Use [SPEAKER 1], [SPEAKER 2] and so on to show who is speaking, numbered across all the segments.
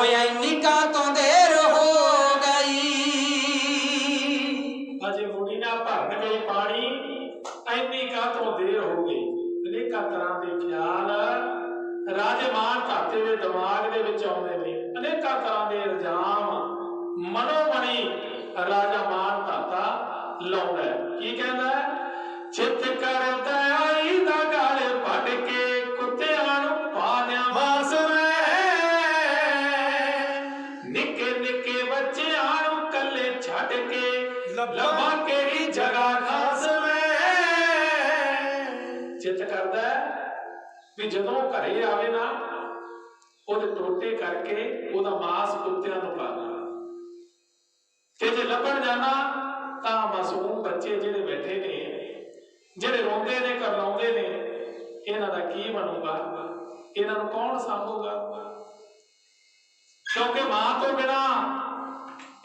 [SPEAKER 1] ਇੰਨੀ ਕਾਂ ਤੋਂ ਦੇਰ ਹੋ ਗਈ।
[SPEAKER 2] अजे मुड़ी ना भर गई पानी, ਇੰਨੀ ਕਾਂ ਤੋਂ देर हो गई। अनेकां तरह के ख्याल राजमान धाते के दिमाग के विच आउंदे ने, अनेकां तरह के इल्जाम मनोमणी राजा मान धाता लाउंदा है। की कहंदा है? चित करदा आई दा गल पट के कुत्तियां नूं पा दियां बास मैं, निक्के निक्के बच्चियां नूं कल्ले छड्ड के लब्बां केड़ी जगह खास मैं। चित करदा है भी जदों घरे आवे ना ਉਹਦੇ ਟੋਟੇ ਕਰਕੇ ਉਹਦਾ ਮਾਸ ਕੁੱਤਿਆਂ ਨੂੰ ਪਾ ਦੇਣਾ, ਤੇ ਜੇ ਲੱਭਣ ਜਾਣਾ ਤਾਂ ਮਾਸੂਮ ਬੱਚੇ ਜਿਹੜੇ ਬੈਠੇ ਨੇ, ਜਿਹੜੇ ਰੋਂਦੇ ਨੇ ਕਰਲਾਉਂਦੇ ਨੇ, ਇਹਨਾਂ ਦਾ ਕੀ ਬਣੂਗਾ? ਇਹਨਾਂ ਨੂੰ ਕੌਣ ਸਾਂਭੂਗਾ? ਕਿਉਂਕਿ ਮਾਂ ਤੋਂ ਬਿਨਾ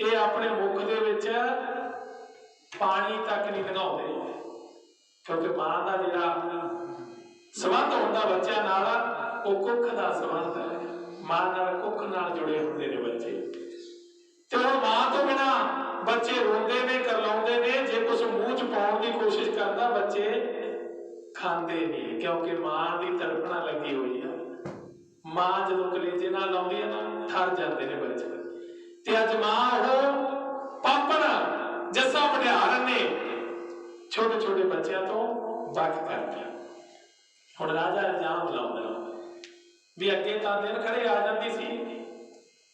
[SPEAKER 2] ਇਹ ਆਪਣੇ ਮੁਖ ਦੇ ਵਿੱਚ ਪਾਣੀ ਤੱਕ ਨਹੀਂ ਲੰਘਾਉਂਦੇ, ਕਿਉਂਕਿ ਮਾਂ ਦਾ ਜਿਹੜਾ ਸੰਬੰਧ ਹੁੰਦਾ ਬੱਚਿਆਂ ਨਾਲ ਉਹ ਕੁੱਖ ਦਾ ਸੰਬੰਧ ਹੈ। ਮਾਂ ਨਾਲ ਕੁੱਖ ਨਾਲ ਜੁੜੇ ਹੁੰਦੇ ਨੇ ਬੱਚੇ, ਤੇ ਹੁਣ ਮਾਂ ਤੋਂ ਬਿਨਾ ਬੱਚੇ ਰੋਂਦੇ ਨੇ ਕਰਲਾਉਂਦੇ ਨੇ। ਜੇ ਕੁਝ ਮੂੰਹ ਚ ਪਾਉਣ ਦੀ ਕੋਸ਼ਿਸ਼ ਕਰਦਾ ਬੱਚੇ ਖਾਂਦੇ ਨਹੀਂ, ਕਿਉਂਕਿ ਮਾਂ ਦੀ ਤੜਫਣਾ ਲੱਗੀ ਹੋਈ ਆ। ਮਾਂ ਜਦੋਂ ਕਲੇਜੇ ਨਾਲ ਲਾਉਂਦੀ ਹੈ ਨਾ ਠਰ ਜਾਂਦੇ ਨੇ ਬੱਚੇ। ਤੇ ਅੱਜ ਮਾਂ ਉਹ ਪਾਪਣ ਜੱਸਾ ਪਟਿਆਰਨ ਨੇ ਛੋਟੇ ਛੋਟੇ ਬੱਚਿਆਂ ਤੋਂ ਵੱਖ ਕਰਤੀ। ਹੁਣ ਰਾਜਾ ਇਲਜ਼ਾਮ ਲਾਉਂਦਾ ਵੀ ਅੱਗੇ ਤਾਂ ਦਿਨ ਖੜੇ ਆ ਜਾਂਦੀ ਸੀ,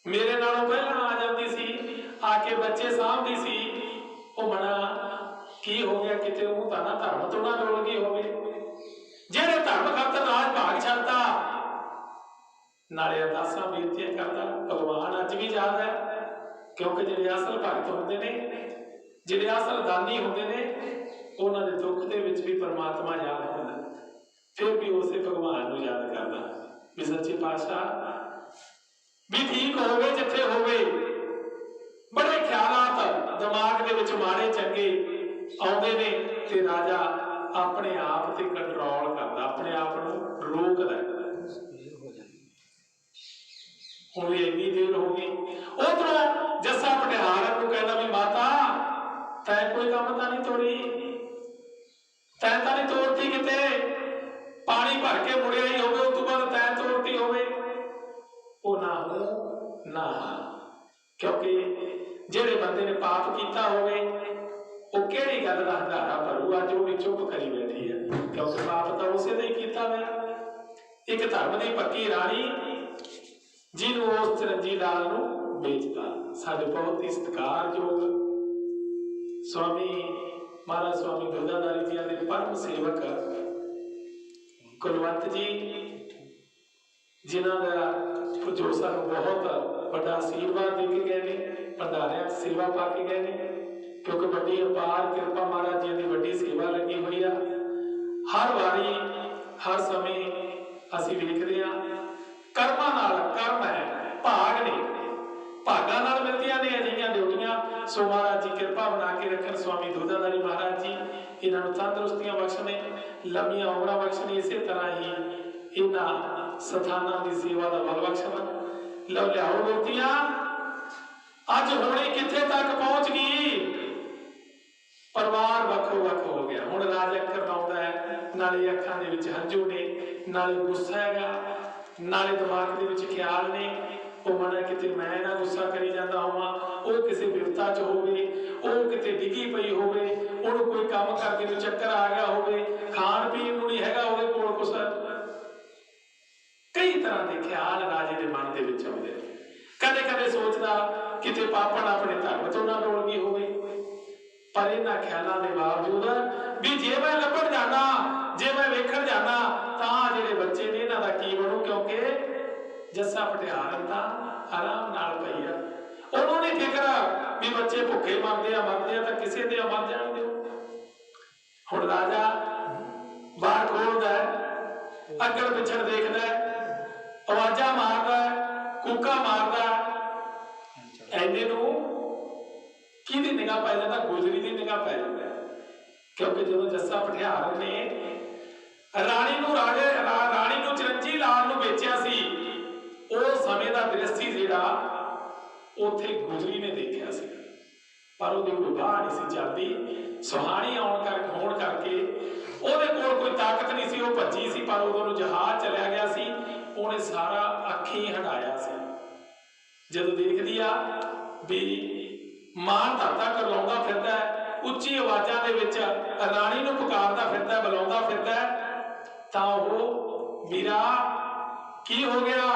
[SPEAKER 2] ਮੇਰੇ ਨਾਲੋਂ ਪਹਿਲਾਂ ਆ ਜਾਂਦੀ ਸੀ, ਆ ਕੇ ਬੱਚੇ ਸਾਂਭਦੀ ਸੀ। ਉਹ ਮਣਾ ਕੀ ਹੋ ਗਿਆ? ਕਿਤੇ ਉਹ ਤਾਂ ਨਾ ਧਰਮ ਤੋਂ ਨਾ ਡੋਲ ਗਈ ਹੋਵੇ, ਜਿਹੜੇ ਧਰਮ ਖਾਤਰ ਰਾਜ ਭਾਗ ਛੱਡਦਾ, ਨਾਲੇ ਅਰਦਾਸਾਂ ਬੇਨਤੀਆਂ ਕਰਦਾ। ਭਗਵਾਨ ਅੱਜ ਵੀ ਯਾਦ ਹੈ, ਕਿਉਂਕਿ ਜਿਹੜੇ ਅਸਲ ਭਗਤ ਹੁੰਦੇ ਨੇ, ਜਿਹੜੇ ਅਸਲ ਦਾਨੀ ਹੁੰਦੇ ਨੇ, ਉਹਨਾਂ ਦੇ ਦੁੱਖ ਦੇ ਵਿੱਚ ਵੀ ਪਰਮਾਤਮਾ ਯਾਦ ਹੁੰਦਾ, ਫਿਰ ਵੀ ਉਸੇ ਭਗਵਾਨ ਨੂੰ ਯਾਦ ਕਰਦਾ ਵੀ ਸੱਚੇ ਪਾਤਸ਼ਾਹ ਵੀ ਠੀਕ ਹੋਵੇ ਜਿੱਥੇ ਹੋਵੇ। ਬੜੇ ਖਿਆਲਾਤ ਦਿਮਾਗ ਦੇ ਵਿੱਚ ਮਾੜੇ ਚੰਗੇ ਆਉਂਦੇ ਨੇ, ਤੇ ਰਾਜਾ ਆਪਣੇ ਆਪ ਤੇ ਕੰਟਰੋਲ ਕਰਦਾ, ਆਪਣੇ ਆਪ ਨੂੰ ਰੋਕਦਾ। ਹੁਣ ਵੀ ਇੰਨੀ ਦੇਰ ਹੋ ਗਈ। ਉਧਰੋਂ ਜੱਸਾ ਪਟਿਆਰਨ ਨੂੰ ਕਹਿੰਦਾ ਵੀ ਮਾਤਾ ਤੈਂ ਕੋਈ ਕੰਮ ਤਾਂ ਨਹੀਂ ਤੋੜੀ, ਤੈਂ ਤਾਂ ਨਹੀਂ ਤੋੜਤੀ ਕਿਤੇ, ਪਾਣੀ ਭਰ ਕੇ ਮੁੜਿਆ ਹੀ ਹੋਵੇ, ਉਸ ਤੋਂ ਬਾਅਦ ਤੈਂ ਤੋੜਤੀ ਹੋਵੇ। ਉਹ ਨਾ ਹੋ ਨਾ, ਕਿਉਂਕਿ ਜਿਹੜੇ ਬੰਦੇ ਨੇ ਪਾਪ ਕੀਤਾ ਹੋਵੇ ਉਹ ਕਿਹੜੀ ਗੱਲ ਦਾ ਹੰਗਾਰਾ ਭਰੂ? ਅੱਜ ਉਹ ਵੀ ਚੁੱਪ ਕਰੀ ਬੈਠੀ ਹੈ, ਕਿਉਂਕਿ ਪਾਪ ਤਾਂ ਉਸੇ ਦਾ ਹੀ ਕੀਤਾ ਹੋਇਆ। ਇੱਕ ਧਰਮ ਦੀ ਪੱਕੀ ਰਾਣੀ ਜਿਹਨੂੰ ਉਸ ਚਰਨਜੀ ਲਾਲ ਨੂੰ ਵੇਚਦਾ। ਸਾਡੇ ਬਹੁਤ ਹੀ ਸਤਿਕਾਰਯੋਗ स्वामी महाराज स्वामी दुर्गाधारी जी के परम सेवक कुलवंत जी, जिन्हों का जो सानू बहुत बड़ा आशीर्वाद दे के गए ने, भंडारिया सेवा पा के गए ने, क्योंकि बड़ी अपार कृपा महाराज जी की बड़ी सेवा लगी हुई है। हर वारी हर समय असी देखते हैं कर्मां नाल, कर्म है भाग ने, भागां नाल मिलदियां ने अजिहियां ड्यूटियां। सो महाराज जी कृपा बना के रखन, स्वामी दुर्गाधारी महाराज जी इन्हों तंदुरुस्तियां बख्शने, लंबियां उमरां बख्शने, इस तरह ही इन्हां सथानां की सेवा का बल बख्शना। लो लियाओ मूर्तियां, अज होनी कित्थे तक पहुंच गई, परिवार वक्रो वक् हो गया। हुण राजा करवाउंदा है, नाले अखां दे विच हंझू ने, नाले गुस्सा हैगा, नाले दिमाग दे विच ख्याल ने। ਉਹ ਮਨਾ ਕਿਤੇ ਮੈਂ ਨਾ ਗੁੱਸਾ ਕਰੀ ਜਾਂਦਾ ਹੋਵਾਂ, ਉਹ ਕਿਸੇ ਵਿਵਤਾ 'ਚ ਹੋਵੇ, ਉਹ ਕਿਤੇ ਡਿੱਗੀ ਪਈ ਹੋਵੇ, ਉਹਨੂੰ ਕੋਈ ਕੰਮ ਕਰਦੇ ਨੂੰ ਚੱਕਰ ਆ ਗਿਆ ਹੋਵੇ, ਖਾਣ ਪੀਣ ਨੂੰ ਨਹੀਂ ਹੈਗਾ ਉਹਦੇ ਕੋਲ ਕੁਛ। ਕਈ ਤਰ੍ਹਾਂ ਦੇ ਖਿਆਲ ਰਾਜੇ ਦੇ ਮਨ ਦੇ ਵਿੱਚ ਆਉਂਦੇ। ਕਦੇ ਕਦੇ ਸੋਚਦਾ ਕਿਤੇ ਪਾਪਣ ਆਪਣੇ ਧਰਮ ਤੋਂ ਨਾ ਡੋਲ ਗਈ ਹੋਵੇ, ਪਰ ਇਹਨਾਂ ਖਿਆਲਾਂ ਦੇ ਬਾਵਜੂਦ ਵੀ ਜੇ ਮੈਂ ਲੱਭਣ ਜਾਣਾ, ਜੇ ਮੈਂ ਵੇਖਣ ਜਾਣਾ, ਤਾਂ ਜਿਹੜੇ ਬੱਚੇ ਨੇ ਇਹਨਾਂ ਦਾ ਕੀ ਬਣੂ? ਕਿਉਂਕਿ जस्सा पटियारन दा आराम नाल पई आ, उन्होंने नहीं फिक्र भी बच्चे भुखे मरदे आ तां किसे दे मर जाण दिओ। हुण राजा बाहर खोलदा है, अगड़ पिछड़ देखदा है, आवाज़ां मारदा है, कूका मारदा है। ऐने नूं किहदी निगाह पै जांदा? गुजरी दी निगाह पै जांदा, क्योंकि जदों जस्सा पटियारन ने राणी नूं चरंजी लाल नूं बेचिया सी, उस समय का दृश्य ਸੀ ਜਿਹੜਾ ਉੱਥੇ ਗੁਜਰੀ ਨੇ ਦੇਖਿਆ ਸੀ, ਪਰ ਉਹਦੀ ਕੋਈ ਬਾਹ ਨਹੀਂ ਸੀ ਚੱਲਦੀ। ਸੁਹਾਣੀ ਹੋਣ ਕਰਕੇ ਉਹਦੇ ਕੋਲ ਕੋਈ ਤਾਕਤ ਨਹੀਂ ਸੀ, ਉਹ ਭੱਜੀ ਸੀ, ਪਰ ਉਦੋਂ ਨੂੰ ਜਹਾਜ਼ ਚਲਿਆ ਗਿਆ ਸੀ, ਉਹਨੇ ਸਾਰਾ ਅੱਖੀਂ ਹਟਾਇਆ ਸੀ। ਜਦੋਂ ਦੇਖਦੀ ਆ ਵੀ ਮਾਂ ਧਰਤਾ ਕਰਲਾਉਂਦਾ ਫਿਰਦਾ, ਉੱਚੀ ਆਵਾਜ਼ਾਂ ਦੇ ਵਿੱਚ ਰਾਣੀ ਨੂੰ ਪੁਕਾਰਦਾ ਫਿਰਦਾ, ਬੁਲਾਉਂਦਾ ਫਿਰਦਾ, ਤਾਂ ਉਹ ਵੀਰਾ ਕੀ ਹੋ ਗਿਆ,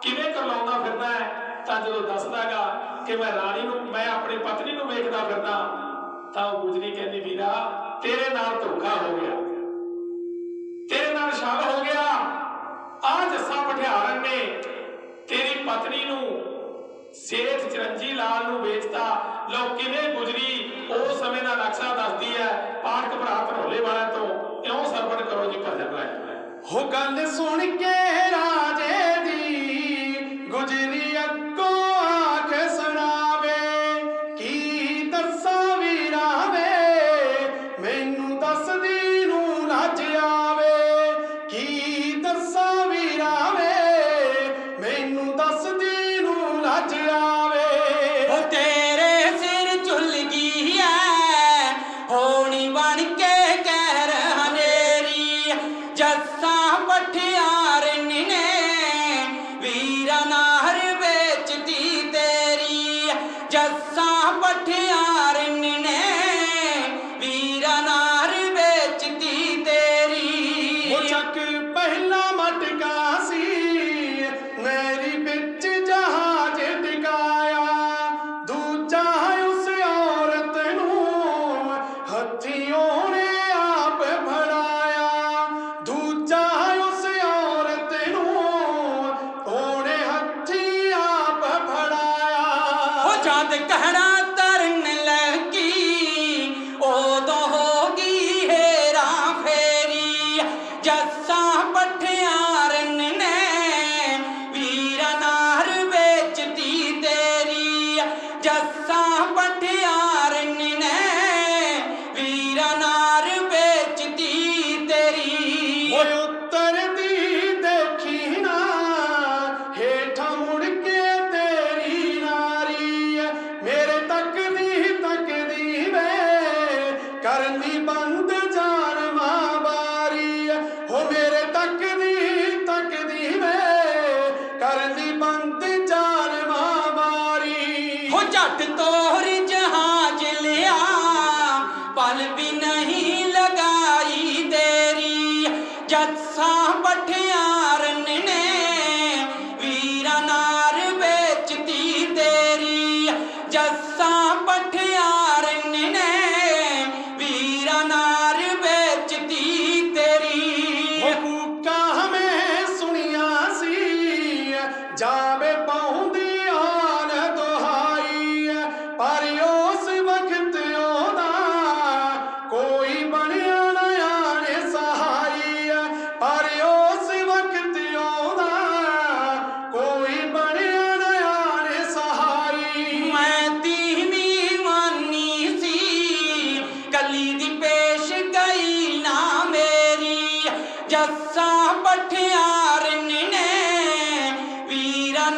[SPEAKER 2] ਕਿਵੇਂ ਕਰਲਾਉਂਦਾ ਫਿਰਦਾ ਹੈ? ਤਾਂ ਜਦੋਂ ਦੱਸਦਾਗਾ ਕਿ ਮੈਂ ਰਾਣੀ ਨੂੰ, ਮੈਂ ਆਪਣੀ ਪਤਨੀ ਨੂੰ ਵੇਖਦਾ ਫਿਰਦਾ, ਤਾਂ ਉਹ ਗੁਜਰੀ ਕਹਿੰਦੀ ਵੀਰਾ ਤੇਰੇ ਨਾਲ ਧੋਖਾ ਹੋ ਗਿਆ, ਤੇਰੇ ਨਾਲ ਛਲ ਹੋ ਗਿਆ। ਆ ਜੱਸਾ ਪਠਿਆਰਨ ਨੇ ਤੇਰੀ ਪਤਨੀ ਨੂੰ ਸੇਠ ਚਰੰਜੀ ਲਾਲ ਨੂੰ ਵੇਚਤਾ। ਲਓ ਕਿਵੇਂ ਗੁਜਰੀ ਉਸ ਸਮੇਂ ਦਾ ਨਕਸ਼ਾ ਦੱਸਦੀ ਹੈ। ਪਾਠਕ ਭਰਾ ਧਨੌਲੇ ਵਾਲਿਆਂ ਤੋਂ ਇਉਂ ਸਰਵਣ ਕਰੋ ਜੀ ਭਜਨ ਰਾਏ।
[SPEAKER 1] ਹੋ ਗੱਲ ਸੁਣ ਕੇ ਰਾਜੇ ਦੀ ਗੁਜਰੀ ਅੱਗੋਂ ਆਖ ਸੁਣਾਵੇ, ਕੀ ਦੱਸਾਂ ਵੀਰਾ ਵੇ ਮੈਨੂੰ ਦੱਸਦੀ ਨੂੰ ਲੱਜ ਆਵੇ, ਕੀ ਦੱਸਾਂ ਵੀਰਾ ਵੇ ਮੈਨੂੰ ਦੱਸਦੀ ਨੂੰ ਲੱਜ ਆਵੇ।
[SPEAKER 3] ਉਹ ਤੇਰੇ ਸਿਰ ਝੁੱਲ ਗਈ ਐ ਹੋਣੀ ਬਣ ਕੇ ਕਹਿਰ ਹਨੇਰੀ, ਜੱਸਾ ਪਠਿਆਰਨ ਨੇ ਵੀਰਾ ਨਾਰ ਵੇਚਤੀ ਤੇਰੀ, ਜੱਸਾ ਪਠਿਆਰਨ ਨੇ ਵੀਰਾ ਨਾਰ ਵੇਚਤੀ ਤੇਰੀ।
[SPEAKER 1] ਉਹ ਚੱਕ ਪਹਿਲਾ ਮਟਕਾ ਸੀ ਮੇਰੀ ਵਿੱਚ ਜਹਾਜ਼ ਟਿਕਾਇਆ, ਦੂਜਾ ਉਸ ਔਰਤ ਨੂੰ ਹੱਥੀਂ ਉਹਨੇ ਆਪ ਫੜਾਇਆ, ਦੂਜਾ ਉਸ ਔਰਤ ਨੂੰ ਉਹਨੇ ਹੱਥੀਂ ਆਪ ਫੜਾਇਆ।
[SPEAKER 3] ਉਹ ਜਦ ਕਹਿਣਾ ਤਰਨ ਲੱਗੀ ਉਦੋਂ ਹੋ ਗਈ ਹੇਰਾ ਫੇਰੀ, ਜੱਸਾ ਪਠਿਆਰਨ ਨੇ ਵੀਰਾ ਨਾਰ ਵੇਚਤੀ ਤੇਰੀ, ਜੱਸਾ ਪਠਿਆਰਨ ਨੇ ਵੀਰਾ ਨਾਰ ਵੇਚਤੀ ਤੇਰੀ।
[SPEAKER 1] ਓਏ ਉਤਰਦੀ ਦੇਖੀ ਨਾ ਹੇਠਾਂ ਮੁੜ ਕੇ ਤੇਰੀ ਨਾਰੀ, ਮੇਰੇ ਤੱਕਦੀ ਵੇ ਕਰਨੀ ਬੰਦ ਜਾਨ ਮਾਂ ਬਾਰੀ, ਹੋ ਮੇਰੇ ਤੱਕਦੀ ਵੇ ਕਰਨੀ ਬੰਦ ਜਾਨ ਮਾਂ ਬਾਰੀ।
[SPEAKER 3] ਹੋ ਝੱਟ ਤੋਰ ਜਹਾਜ਼ ਲਿਆ ਪਲ ਵੀ ਨਹੀਂ ਲਗਾਈ ਦੇਰੀ, ਜੱਸਾ ਪਠਿਆਰਨ ਨੇ ਵੀਰਾ ਨਾਰ ਵੇਚਤੀ ਤੇਰੀ, ਜੱਸਾ ਪਠਿਆਰਨ ਨੇ ਵੀਰਾ ਨਾਰ ਵੇਚਤੀ ਤੇਰੀ।
[SPEAKER 1] ਉਹ ਕੂਕਾਂ ਮੈਂ ਸੁਣੀਆਂ ਸੀ ਜਾਵੇ ਪਾਉਂਦੀ ਆਨ ਦੁਹਾਈ, ਪਰ ਉਸ ਵਕਤ ਉਹਦਾ ਕੋਈ ਬਣਿਆ ਨਾ ਆਣੇ ਸਹਾਈ, ਪਰ ਉਸ ਵਕਤ ਉਹਦਾ ਕੋਈ ਬਣਿਆ ਨਾ ਆਣੇ ਸਹਾਈ।
[SPEAKER 3] ਮੈਂ ਤੀਵੀਂ ਮਾਨੀ ਸੀ ਕੱਲੀ ਦੀ ਪੇਸ਼ ਗਈ ਨਾ ਮੇਰੀ, ਜੱਸਾ ਪਠਿਆਰਨ ਨੇ ਵੀਰਾ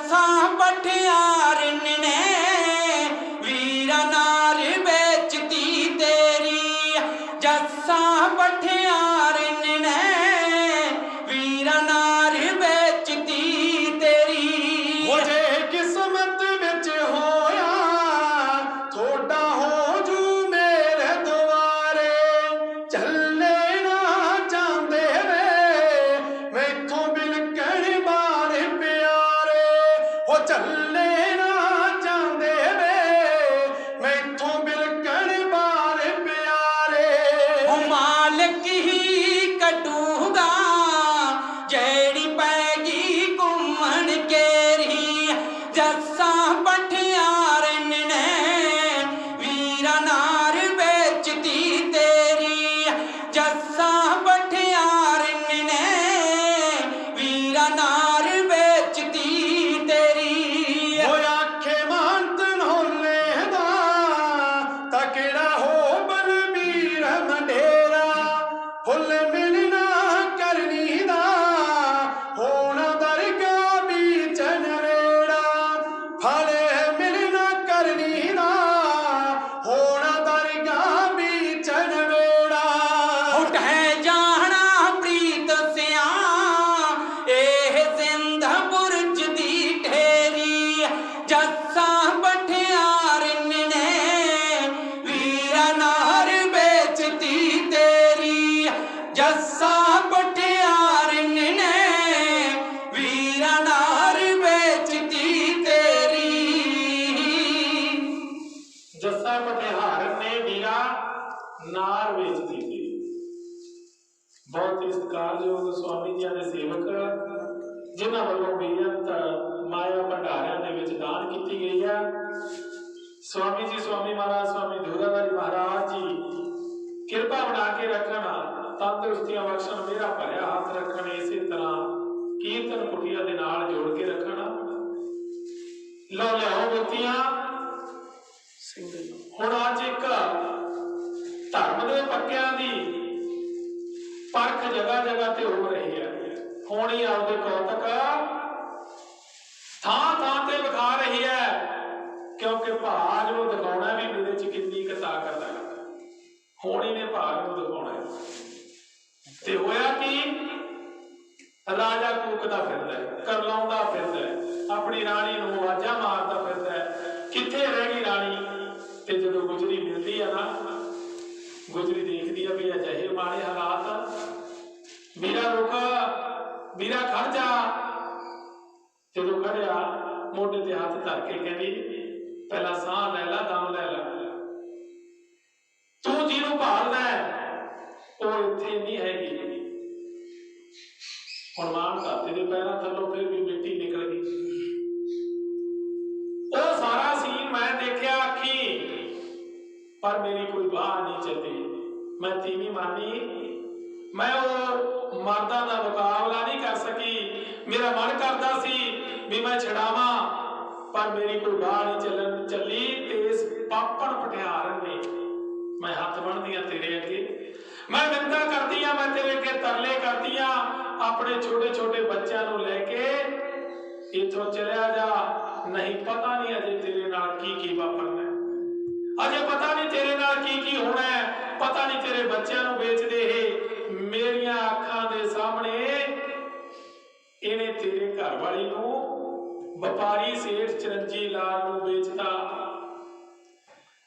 [SPEAKER 3] जस्सा पठियारन ने वीरा नार बेचती तेरी, जस्सा पठियारन ने वीरा नार बेचती तेरी।
[SPEAKER 1] मुझे किस्मत विच होया थोड़ा हो जू मेरे द्वारे, चले ना जांदे वे मैथों बिलकण बार प्यारे, हो चले ना जांदे वे मैथों बिलकण बार प्यारे।
[SPEAKER 3] ओ मालिक ही कटूगा जेड़ी पैगी घूमन केरी, जस्सा पठियारन ने वीरा नार बेचती तेरी, जस्सा पठियारन ने वीरा नार बेचती तेरी।
[SPEAKER 1] हो आखे मानत नोले दा तकड़ा हो बलबीर मंडेरा, फुल मिलना करनी दा होना दरगा बीच नवेड़ा, फल मिलना करनी दा होना दरगा बीच नवेड़ा।
[SPEAKER 3] उठ है जाना प्रीत सिया एह सिंध बुरज दी ठेरी, जस्सा पठियारन ने वीरा नार बेचती तेरी, जस्सा पठियारन ने वीरा नार बेचती तेरी।
[SPEAKER 2] जस्सा पठियारन ने वीरा नार ਵੇਚਦੀ ਸੀ। ਬਹੁਤ ਹੀ ਸਤਿਕਾਰਯੋਗ ਸਵਾਮੀ ਜੀ ਦੇ ਸੇਵਕ ਜਿਨ੍ਹਾਂ ਵੱਲੋਂ ਬੇਅੰਤ ਮਾਇਆ ਭੰਡਾਰਿਆਂ ਦੇ ਵਿੱਚ ਦਾਨ ਕੀਤੀ ਗਈ ਹੈ। ਸਵਾਮੀ ਜੀ ਸਵਾਮੀ ਮਹਾਰਾਜ ਸਵਾਮੀ ਧੂਰਾਧਾਰੀ ਮਹਾਰਾਜ ਜੀ ਕਿਰਪਾ ਬਣਾ ਕੇ ਰੱਖਣ, ਤੰਦਰੁਸਤੀਆਂ ਬਖਸ਼ਣ, ਮੇਰਾ ਭਰਿਆ ਹੱਥ ਰੱਖਣ, ਇਸੇ ਤਰ੍ਹਾਂ ਕੀਰਤਨ ਕੁਟੀਆ ਦੇ ਨਾਲ ਜੋੜ ਕੇ ਰੱਖਣ। ਲਓ ਲਿਆਓ ਬੱਤੀਆਂ। ਹੁਣ ਅੱਜ ਇੱਕ ਧਰਮ ਦੇ ਪੱਕਿਆਂ ਦੀ ਪਰਖ ਜਗ੍ਹਾ ਜਗ੍ਹਾ ਤੇ ਹੋ ਰਹੀ ਹੈ। ਹੋਣੀ ਆਪਦੇ ਕੌਤਕ ਥਾਂ ਥਾਂ ਤੇ ਵਿਖਾ ਰਹੀ ਹੈ, ਕਿਉਂਕਿ ਭਾਗ ਨੂੰ ਦਿਖਾਉਣਾ ਵੀ ਮੇਰੇ ਚ ਕਿੰਨੀ ਕੁ ਤਾਕਤ ਹੈ। ਹੋਣੀ ਨੇ ਭਾਗ ਨੂੰ ਦਿਖਾਉਣਾ ਹੈ। ਤੇ ਹੋਇਆ ਕੀ, ਰਾਜਾ ਕੂਕਦਾ ਫਿਰਦਾ ਹੈ, ਕਰਲਾਉਂਦਾ ਫਿਰਦਾ ਹੈ, ਆਪਣੀ ਰਾਣੀ ਨੂੰ ਆਵਾਜ਼ਾਂ ਮਾਰਦਾ ਫਿਰਦਾ ਹੈ, ਕਿੱਥੇ ਰਹਿ ਗਈ ਰਾਣੀ। ਤੇ ਜਦੋਂ ਗੁਜਰੀ ਮਿਲਦੀ ਆ ਨਾ, ਗੁਜਰੀ ਦੇਖਦੀ ਆ ਵੀ ਅਜਿਹੇ ਮਾੜੇ ਹਾਲਾਤ, ਵੀਰਾ ਰੁਕ, ਵੀਰਾ ਖੜ ਜਾ। ਜਦੋਂ ਖੜਿਆ ਮੋਢੇ ਤੇ ਹੱਥ ਧਰ ਕੇ ਕਹਿੰਦੀ ਪਹਿਲਾਂ ਸਾਹ ਲੈ ਲਾ, ਦਮ ਲੈ ਲਾ, ਤੂੰ ਜਿਹਨੂੰ ਭਾਲਦਾ ਉਹ ਇੱਥੇ ਨਹੀਂ ਹੈਗੀ। ਹੁਣ ਮਾਨ ਧਰਤੀ ਦੇ ਪੈਰਾਂ ਥੱਲੋਂ ਫਿਰ ਵੀ ਮਿੱਟੀ ਨਿਕਲ ਗਈ। ਉਹ ਸਾਰਾ ਸੀਨ ਮੈਂ ਦੇਖਿਆ ਅੱਖੀ, ਪਰ ਮੇਰੀ ਕੋਈ ਬਾਹ ਨਹੀਂ ਚੱਲੀ। ਮੈਂ ਤੀਵੀਂ ਮਾਨੀ, ਮੈਂ ਉਹ ਮਰਦਾਂ ਦਾ ਮੁਕਾਬਲਾ ਨਹੀਂ ਕਰ ਸਕੀ। ਮੇਰਾ ਮਨ ਕਰਦਾ ਸੀ ਵੀ ਮੈਂ ਛਡਾਵਾਂ, ਪਰ ਮੇਰੀ ਕੋਈ ਬਾਹ ਨਹੀਂ ਚੱਲੀ। ਤੇ ਇਸ ਪਾਪਣ ਪਠਿਆਰਨ ਨੇ ਮੈਂ ਹੱਥ ਬੰਨ੍ਹਦੀਆਂ ਤੇਰੇ ਅੱਗੇ, ਮੈਂ ਨਿੰਦਾ ਕਰਦੀਆਂ, ਮੈਂ ਤੇਰੇ ਅੱਗੇ ਤਰਲੇ ਕਰਦੀਆਂ, ਆਪਣੇ ਛੋਟੇ ਛੋਟੇ ਬੱਚਿਆਂ ਨੂੰ ਲੈ ਕੇ ਇੱਥੋਂ ਚਲਿਆ ਜਾ, ਨਹੀਂ ਪਤਾ ਨਹੀਂ ਅਜੇ ਤੇਰੇ ਨਾਲ ਕੀ ਕੀ ਵਾਪਰਨਾ, ਅਜੇ ਪਤਾ ਨਹੀਂ ਤੇਰੇ ਨਾਲ ਕੀ ਕੀ ਹੋਣਾ ਹੈ, ਪਤਾ ਨਹੀਂ ਤੇਰੇ ਬੱਚਿਆਂ ਨੂੰ ਵੇਚਦੇ ਇਹ ਮੇਰੀਆਂ ਅੱਖਾਂ ਦੇ ਸਾਹਮਣੇ ਇਹਨੇ ਤੇਰੇ ਘਰ ਵਾਲੀ ਨੂੰ ਵਪਾਰੀ ਸੇਠ ਚਰਨਜੀ ਲਾਲ ਨੂੰ ਵੇਚਤਾ।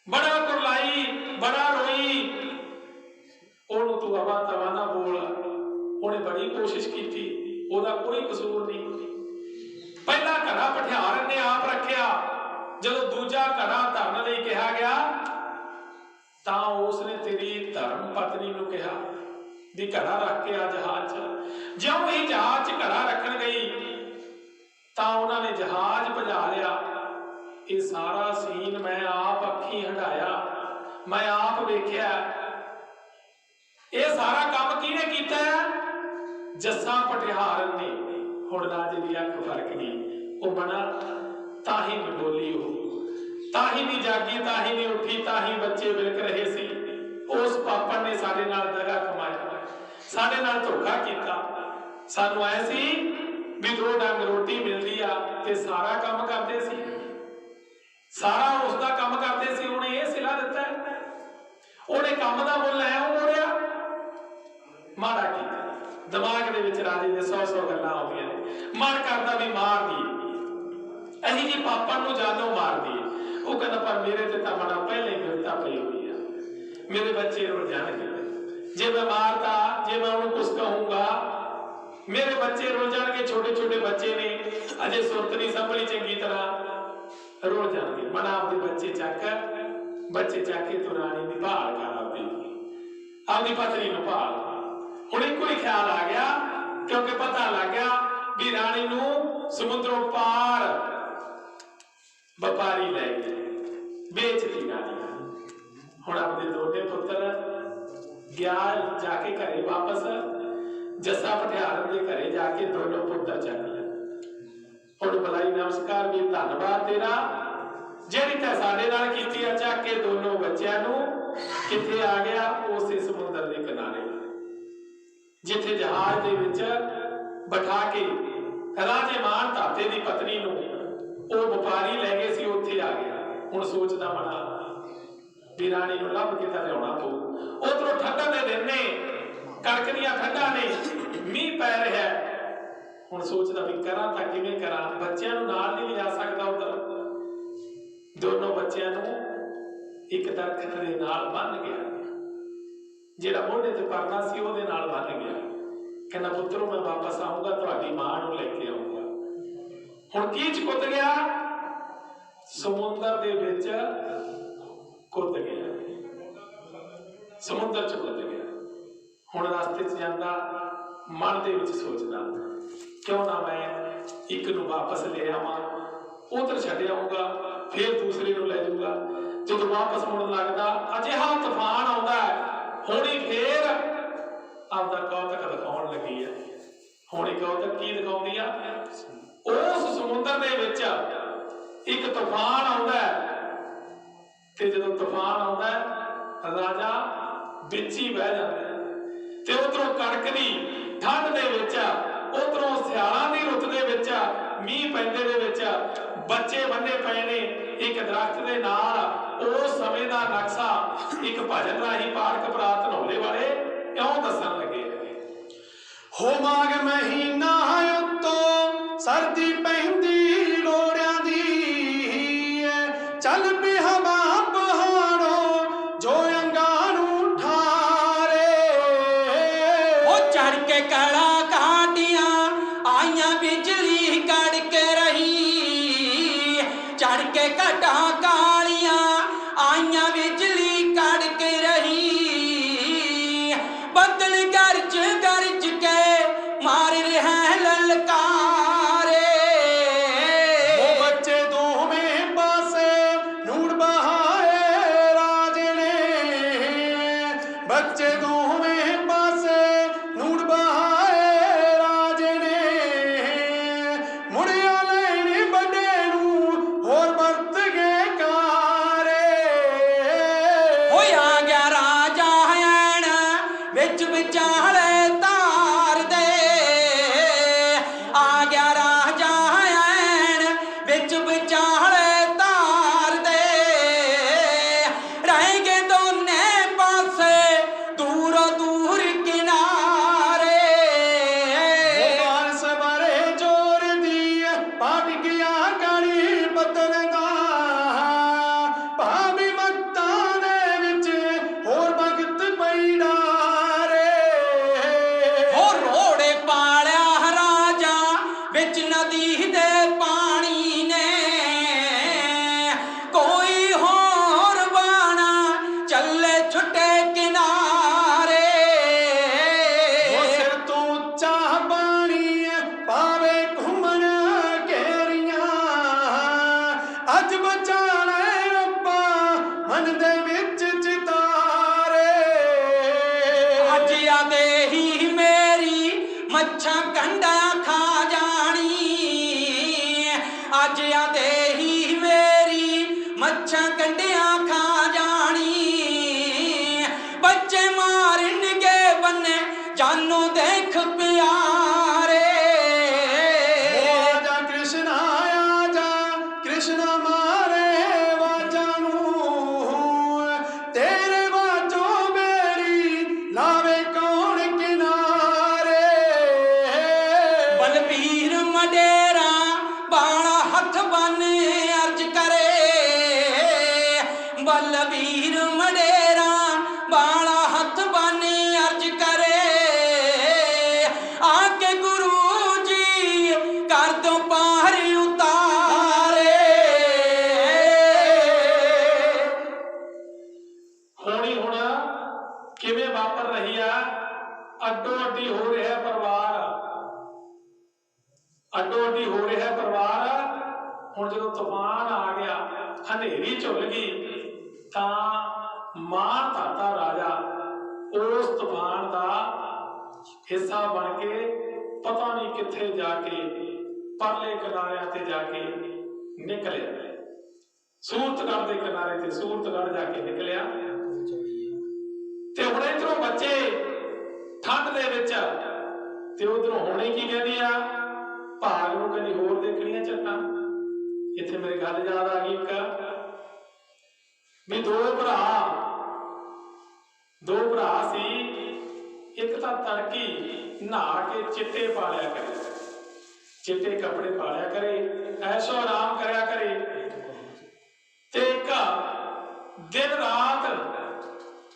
[SPEAKER 2] ਬੜਾ ਕੁਰਲਾਈ, ਬੜਾ ਰੋਈ, ਉਹਨੂੰ ਤੂੰ ਅਵਾ ਤਵਾ ਨਾ ਬੋਲ, ਉਹਨੇ ਬੜੀ ਕੋਸ਼ਿਸ਼ ਕੀਤੀ, ਉਹਦਾ ਕੋਈ ਕਸੂਰ ਨਹੀਂ। ਪਹਿਲਾ ਘੜਾ ਪਠਿਆਰਨ ਨੇ ਆਪ ਰੱਖਿਆ, ਜਦੋਂ ਦੂਜਾ ਘੜਾ ਧਰਨ ਲਈ ਕਿਹਾ ਗਿਆ ਤਾਂ ਉਸਨੇ ਤੇਰੀ ਧਰਮ ਪਤਨੀ ਨੂੰ ਕਿਹਾ ਵੀ ਘੜਾ ਰੱਖ ਕੇ ਆ ਜਹਾਜ਼ 'ਚ। ਜਿਉਂ ਹੀ ਜਹਾਜ਼ 'ਚ ਘੜਾ ਰੱਖਣ ਗਈ ਤਾਂ ਉਹਨਾਂ ਨੇ ਜਹਾਜ਼ ਭਜਾ ਲਿਆ। ਇਹ ਸਾਰਾ ਸੀਨ ਮੈਂ ਆਪ ਅੱਖੀਂ ਹੰਢਾਇਆ, ਮੈਂ ਆਪ ਵੇਖਿਆ। ਇਹ ਸਾਰਾ ਕੰਮ ਕਿਹਨੇ ਕੀਤਾ? ਜੱਸਾ ਪਠਿਆਰਨ ਨੇ। ਹੁਣ ਰਾਜੇ ਦੀ ਅੱਖ ਫਰਕ ਗਈ, ਉਹ ਬਣਾ ਤਾਂ ਹੀ ਨਹੀਂ ਬੋਲੀ, ਉਹ ਤਾਂ ਹੀ ਨਹੀਂ ਜਾਗੀ, ਤਾਂ ਹੀ ਨਹੀਂ ਉੱਠੀ, ਤਾਂ ਹੀ ਬੱਚੇ ਵਿਲਕ ਰਹੇ ਸੀ। ਉਸ ਪਾਪਣ ਨੇ ਸਾਡੇ ਨਾਲ ਦਗਾ ਕਮਾਇਆ, ਸਾਡੇ ਨਾਲ ਧੋਖਾ ਕੀਤਾ। ਸਾਨੂੰ ਐ ਸੀ ਵੀ 2 ਡੰਗ ਰੋਟੀ ਮਿਲਦੀ ਆ ਤੇ ਸਾਰਾ ਕੰਮ ਕਰਦੇ ਸੀ, ਸਾਰਾ ਉਸਦਾ ਕੰਮ ਕਰਦੇ ਸੀ। ਉਹਨੇ ਇਹ ਸਿਲਾ ਦਿੱਤਾ, ਉਹਨੇ ਕੰਮ ਦਾ ਮੁੱਲ ਐ ਉਹ ਮੋੜਿਆ, ਮਾੜਾ ਕੀਤਾ। ਦਿਮਾਗ ਦੇ ਵਿੱਚ ਰਾਜੇ ਦੇ 100 ਗੱਲਾਂ ਆਉਂਦੀਆਂ ਨੇ। ਮਨ ਕਰਦਾ ਵੀ ਮਾਰ ਦੀਏ, ਅਹੀਂ ਜੀ ਪਾਪਾ ਨੂੰ ਜਾਨੋਂ ਮਾਰ ਦੀਏ। ਉਹ ਕਹਿੰਦਾ ਪਰ ਮੇਰੇ ਤੇ ਤਾਂ ਬੜਾ ਪਹਿਲੇ ਹੀ ਵਿਪਤਾ ਪਈ ਹੋਈ ਆ, ਮੇਰੇ ਬੱਚੇ ਰੁੱਲ ਜਾਣਗੇ ਜੇ ਮੈਂ ਮਾਰਤਾ, ਜੇ ਮੈਂ ਉਹਨੂੰ ਕੁਛ ਕਹੂੰਗਾ ਮੇਰੇ ਬੱਚੇ ਰੁੱਲ ਜਾਣਗੇ। ਛੋਟੇ ਛੋਟੇ ਬੱਚੇ ਨੇ, ਅਜੇ ਸੁਰਤ ਨਹੀਂ ਸੰਭਲੀ ਚੰਗੀ ਤਰ੍ਹਾਂ, ਰੁੱਲ ਜਾਣਗੇ। ਮਨਾ ਆਪਦੇ ਬੱਚੇ ਚੱਕ ਕੇ ਤੂੰ ਰਾਣੀ ਦੀ ਭਾਲ ਕਰ, ਆਪਦੀ ਪਤਨੀ ਨੂੰ ਭਾਲ। ਹੁਣ ਇੱਕੋ ਹੀ ਖਿਆਲ ਆ ਗਿਆ, ਕਿਉਂਕਿ ਪਤਾ ਲੱਗ ਗਿਆ ਵੀ ਰਾਣੀ ਨੂੰ ਸਮੁੰਦਰੋਂ ਪਾਰ ਵਪਾਰੀ ਲੈ ਗਏ, ਵੇਚਤੀ ਰਾਣੀ। ਹੁਣ ਆਪਣੇ ਦੋਨੇ ਪੁੱਤਰ ਗਿਆ ਜਾ ਕੇ ਘਰੇ ਵਾਪਸ, ਜੱਸਾ ਪਟਿਆਰਨ ਦੇ ਘਰੇ ਜਾ ਕੇ ਦੋਨੋਂ ਪੁੱਤਰ ਚੱਕ ਲਿਆ। ਹੁਣ ਬੁਲਾਈ ਨਮਸਕਾਰ ਵੀ ਧੰਨਵਾਦ ਤੇਰਾ, ਜਿਹੜੀ ਤਾਂ ਸਾਡੇ ਨਾਲ ਕੀਤੀ ਆ। ਚੱਕ ਕੇ ਦੋਨੋਂ ਬੱਚਿਆਂ ਨੂੰ ਕਿੱਥੇ ਆ ਗਿਆ? ਉਸੇ ਸਮੁੰਦਰ ਦੇ ਕਿਨਾਰੇ, ਜਿੱਥੇ ਜਹਾਜ਼ ਦੇ ਵਿੱਚ ਬਿਠਾ ਕੇ ਰਾਜੇ ਮਾਨ ਧਾਤੇ ਦੀ ਪਤਨੀ ਨੂੰ ਉਹ ਵਪਾਰੀ ਲੈ ਗਏ ਸੀ, ਉੱਥੇ ਆ ਗਿਆ। ਹੁਣ ਸੋਚਦਾ ਮਨਾ ਵੀ ਰਾਣੀ ਨੂੰ ਲੱਭ ਕੇ ਤਾਂ ਲਿਆਉਣਾ ਪਊ। ਉਧਰੋਂ ਠੰਡਾਂ ਦੇ ਦਿਨ ਨੇ, ਕੜਕਦੀਆਂ ਠੰਡਾਂ ਨੇ, ਮੀਂਹ ਪੈ ਰਿਹਾ। ਹੁਣ ਸੋਚਦਾ ਵੀ ਕਰਾਂ ਤਾਂ ਕਿਵੇਂ ਕਰਾਂ, ਬੱਚਿਆਂ ਨੂੰ ਨਾਲ ਨਹੀਂ ਲਿਜਾ ਸਕਦਾ। ਉਧਰ ਦੋਨੋਂ ਬੱਚਿਆਂ ਨੂੰ ਇੱਕ ਦਰਖਤ ਦੇ ਨਾਲ ਬੰਨ ਗਿਆ, ਜਿਹੜਾ ਮੋਢੇ ਤੇ ਪਰਨਾ ਸੀ ਉਹਦੇ ਨਾਲ ਬੰਨ ਗਿਆ। ਕਹਿੰਦਾ ਪੁੱਤਰੋ ਮੈਂ ਵਾਪਸ ਆਊਂਗਾ, ਤੁਹਾਡੀ ਮਾਂ ਨੂੰ ਲੈ ਕੇ ਆਊਂਗਾ। ਹੁਣ ਕੀ ਚ ਕੁੱਦ ਗਿਆ? ਸਮੁੰਦਰ ਦੇ ਵਿੱਚ ਕੁੱਦ ਗਿਆ, ਸਮੁੰਦਰ ਚ ਕੁੱਦ ਗਿਆ। ਹੁਣ ਰਸਤੇ ਚ ਜਾਂਦਾ, ਮਨ ਦੇ ਵਿੱਚ ਸੋਚਦਾ ਕਿਉਂ ਨਾ ਮੈਂ ਇੱਕ ਨੂੰ ਵਾਪਸ ਲੈ ਆਵਾਂ, ਉਧਰ ਛੱਡ ਆਊਂਗਾ, ਫਿਰ ਦੂਸਰੇ ਨੂੰ ਲੈ ਜਾਊਗਾ। ਜਦੋਂ ਵਾਪਸ ਮੁੜਨ ਲੱਗਦਾ ਅਜਿਹਾ ਤੂਫਾਨ ਆਉਂਦਾ ਹੈ, ਹੁਣੀ ਫੇਰ ਆਪਦਾ ਕੌਤਕ ਦਿਖਾਉਣ ਲੱਗੀ ਹੈ। ਹੁਣੀ ਕੌਤਕ ਕੀ ਦਿਖਾਉਂਦੀ ਆ? ਉਸ ਸਮੁੰਦਰ ਦੇ ਵਿੱਚ ਇੱਕ ਤੂਫਾਨ ਆਉਂਦਾ ਤੇ ਜਦੋਂ ਤੂਫਾਨ ਆਉਂਦਾ ਰਾਜਾ ਵਿੱਚ ਹੀ ਬਹਿ ਜਾਂਦਾ ਤੇ ਉਧਰੋਂ ਕੜਕਦੀ ਠੰਡ ਦੇ ਵਿੱਚ, ਉਧਰੋਂ ਸਿਆਲਾਂ ਦੀ ਰੁੱਤ ਦੇ ਵਿੱਚ, ਮੀਂਹ ਪੈਂਦੇ ਦੇ ਵਿੱਚ ਬੱਚੇ ਬੰਨੇ ਪਏ ਨੇ ਇੱਕ ਦਰਖਤ ਦੇ ਨਾਲ। ਉਸ ਸਮੇਂ ਦਾ ਨਕਸ਼ਾ ਇੱਕ ਭਜਨ ਰਾਹੀਂ ਪਾਠਕ ਪ੍ਰਾਤ ਧਨੌਲੇ ਵਾਲੇ ਕਿਉਂ ਦੱਸਣ ਲੱਗੇ?
[SPEAKER 1] ਹੋ ਮਾਘ ਮਹੀਨਾ ਉੱਤੋਂ ਸਰਦੀ ਪੈਂਦੀ ਲੋੜਿਆਂ ਦੀ, ਚੱਲ ਪਈ ਹਵਾ ਪਹਾੜੋਂ ਜੋ ਅੰਗਾਂ ਨੂੰ ਠਾਰੇ।
[SPEAKER 3] ਉਹ ਚੜ ਕੇ ਕਲਾ ਕਾਟੀਆਂ ਆਈਆਂ ਬਿਜਲੀ ਕੜਕ ਰਹੀ, ਚੜ ਕੇ ਘਟਾ ਕਾਲੀਆਂ ਆਈਆਂ ਬਿਜਲੀ ਕੜਕ ਰਹੀ। ਬੱਦਲ ਗਰਜ ਗਰਜ ਕੇ ਮਾਰ ਰਿਹਾ ਲਲਕਾਰੇ।
[SPEAKER 1] ਉਹ ਬੱਚੇ ਦੋਵੇਂ ਪਾਸੇ ਨੂੜ ਬਹਾਏ ਰਾਜੇ ਨੇ, ਬੱਚੇ ਦੋਵੇਂ ਪਾਸੇ ਨੂੜ ਬਹਾਏ ਰਾਜੇ ਨੇ। ਮੁੜਿਆ ਲੈਣੀ ਵੱਡੇ ਨੂੰ ਹੋਰ ਵਰਤ ਗਏ ਕਾਰੇ।
[SPEAKER 3] ਹੋਇਆ ਗਿਆ ਰਾਜਾ ਐਣ ਵਿੱਚ ਵਿਚਾਲੇ ਤਾਰ ਦੇ, ਆ ਗਿਆ ਰਾਜਾ ਐਣ ਵਿੱਚ ਵਿਚਾਲੇ ਤਾਰ ਦੇ। ਰਹਿ ਗਏ ਦੋਨੇ ਪਾਸੇ ਦੂਰੋਂ ਦੂਰ ਕਿਨਾਰੇ।
[SPEAKER 1] ਉਹ ਬਾਰਸ ਬਾਰੇ ਜੋਰ ਦੀ ਪਾਟ ਗਿਆ ਕਾਲੀ ਬੱਦਲ ਦਾ, ਭਾਵੇਂ ਮੱਤਾਂ ਦੇ ਵਿੱਚ ਹੋਰ ਵਕਤ ਪਈ ਡਾਰੇ।
[SPEAKER 3] ਹੋ ਰੋੜੇ ਪਾਲਿਆ ਰਾਜਾ ਵਿੱਚ ਨਦੀ ਦੇ ਪਾਣੀ ਨੇ, ਕੋਈ ਹੋਰ ਬਾਣਾ ਚੱਲੇ ਛੁੱਟੇ ਕਿਨਾਰੇ।
[SPEAKER 1] ਉਹ ਸਿਰ ਤੋਂ ਉੱਚਾ ਪਾਣੀ ਪਾਵੇ ਘੁੰਮਣ ਘੇਰੀਆਂ, ਅੱਜ ਬਚਾ ਲੈ ਰੱਬਾ ਮਨ ਦੇ ਵਿੱਚ ਚਿਤਾਰੇ।
[SPEAKER 3] ਅੱਜ ਆਦੇ ਹੀ ਮੇਰੀ ਮੱਛਾਂ ਕੰਡਾ ਖਾ ਜਾਣੀ, ਅੱਜ ਆਦੇ ਹੀ ਮੇਰੀ ਮੱਛਾਂ ਕੰਡਿਆਂ ਖਾ ਜਾਣੀ। ਬੱਚੇ ਮਾਰਨਗੇ ਬੰਨੇ ਜਾਨੋਂ ਦੇਖ ਪਿਆਰੇ।
[SPEAKER 2] ਤੂਫਾਨ ਆ ਗਿਆ, ਹਨੇਰੀ ਝੁੱਲ ਗਈ, ਤਾਂ ਮਾਨ ਧਾਤਾ ਰਾਜਾ ਉਸ ਤੂਫਾਨ ਦਾ ਹਿੱਸਾ ਬਣ ਕੇ ਪਤਾ ਨਹੀਂ ਕਿੱਥੇ ਜਾ ਕੇ ਪਰਲੇ ਕਿਨਾਰਿਆਂ ਤੇ ਜਾ ਕੇ ਨਿਕਲਿਆ। ਸੂਰਤਗੜ੍ਹ ਦੇ ਕਿਨਾਰੇ ਤੇ ਸੂਰਤਗੜ੍ਹ ਜਾ ਕੇ ਨਿਕਲਿਆ। ਤੇ ਹੁਣ ਇੱਧਰੋਂ ਬੱਚੇ ਠੰਡ ਦੇ ਵਿੱਚ, ਤੇ ਉਧਰੋਂ ਹੋਣੀ ਕੀ ਕਹਿੰਦੀ ਆ, ਭਾਗ ਨੂੰ ਕਹਿੰਦੀ ਹੋਰ ਦੇਖਣੀਆਂ ਝੱਟਾਂ। ਇੱਥੇ ਮੇਰੀ ਗੱਲ ਯਾਦ ਆ ਗਈ ਇੱਕ, ਵੀ ਦੋ ਭਰਾ ਸੀ। ਇੱਕ ਤਾਂ ਤੜਕੀ ਨਹਾ ਕੇ ਚਿੱਟੇ ਪਾ ਲਿਆ ਕਰੇ, ਚਿੱਟੇ ਕੱਪੜੇ ਪਾ ਲਿਆ ਕਰੇ, ਐਸ਼ੋ ਆਰਾਮ ਕਰਿਆ ਕਰੇ, ਤੇ ਇੱਕ ਦਿਨ ਰਾਤ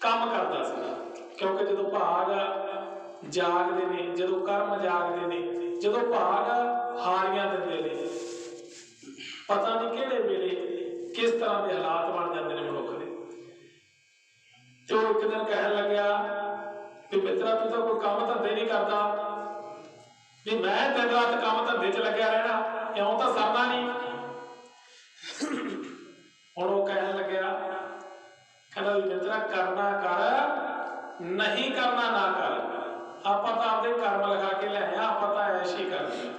[SPEAKER 2] ਕੰਮ ਕਰਦਾ ਸੀ। ਕਿਉਂਕਿ ਜਦੋਂ ਭਾਗ ਜਾਗਦੇ ਨੇ, ਜਦੋਂ ਕਰਮ ਜਾਗਦੇ ਨੇ, ਜਦੋਂ ਭਾਗ ਹਾਰੀਆਂ ਦਿੰਦੇ ਨੇ, ਪਤਾ ਨਹੀਂ ਕਿਹੜੇ ਵੇਲੇ ਕਿਸ ਤਰ੍ਹਾਂ ਦੇ ਹਾਲਾਤ ਬਣ ਜਾਂਦੇ ਨੇ ਮਨੁੱਖ ਦੇ। ਤੇ ਉਹ ਇੱਕ ਦਿਨ ਕਹਿਣ ਲੱਗਿਆ ਵੀ ਮਿੱਤਰਾ, ਤੂੰ ਤਾਂ ਕੋਈ ਕੰਮ ਧੰਦੇ ਨਹੀਂ ਕਰਦਾ, ਵੀ ਮੈਂ ਦਿਨ ਰਾਤ ਕੰਮ ਧੰਦੇ 'ਚ ਲੱਗਿਆ ਰਹਿਣਾ, ਇਉਂ ਤਾਂ ਸਰਦਾ ਨਹੀਂ। ਹੁਣ ਉਹ ਕਹਿਣ ਲੱਗਿਆ, ਕਹਿੰਦਾ ਵੀ ਮਿੱਤਰਾ ਕਰਨਾ ਕਰ, ਨਹੀਂ ਕਰਨਾ ਨਾ ਕਰ, ਆਪਾਂ ਤਾਂ ਆਪਦੇ ਕਰਮ ਲਗਾ ਕੇ ਲਿਆਇਆ, ਆਪਾਂ ਤਾਂ ਐਸ਼ ਹੀ ਕਰਨੀ।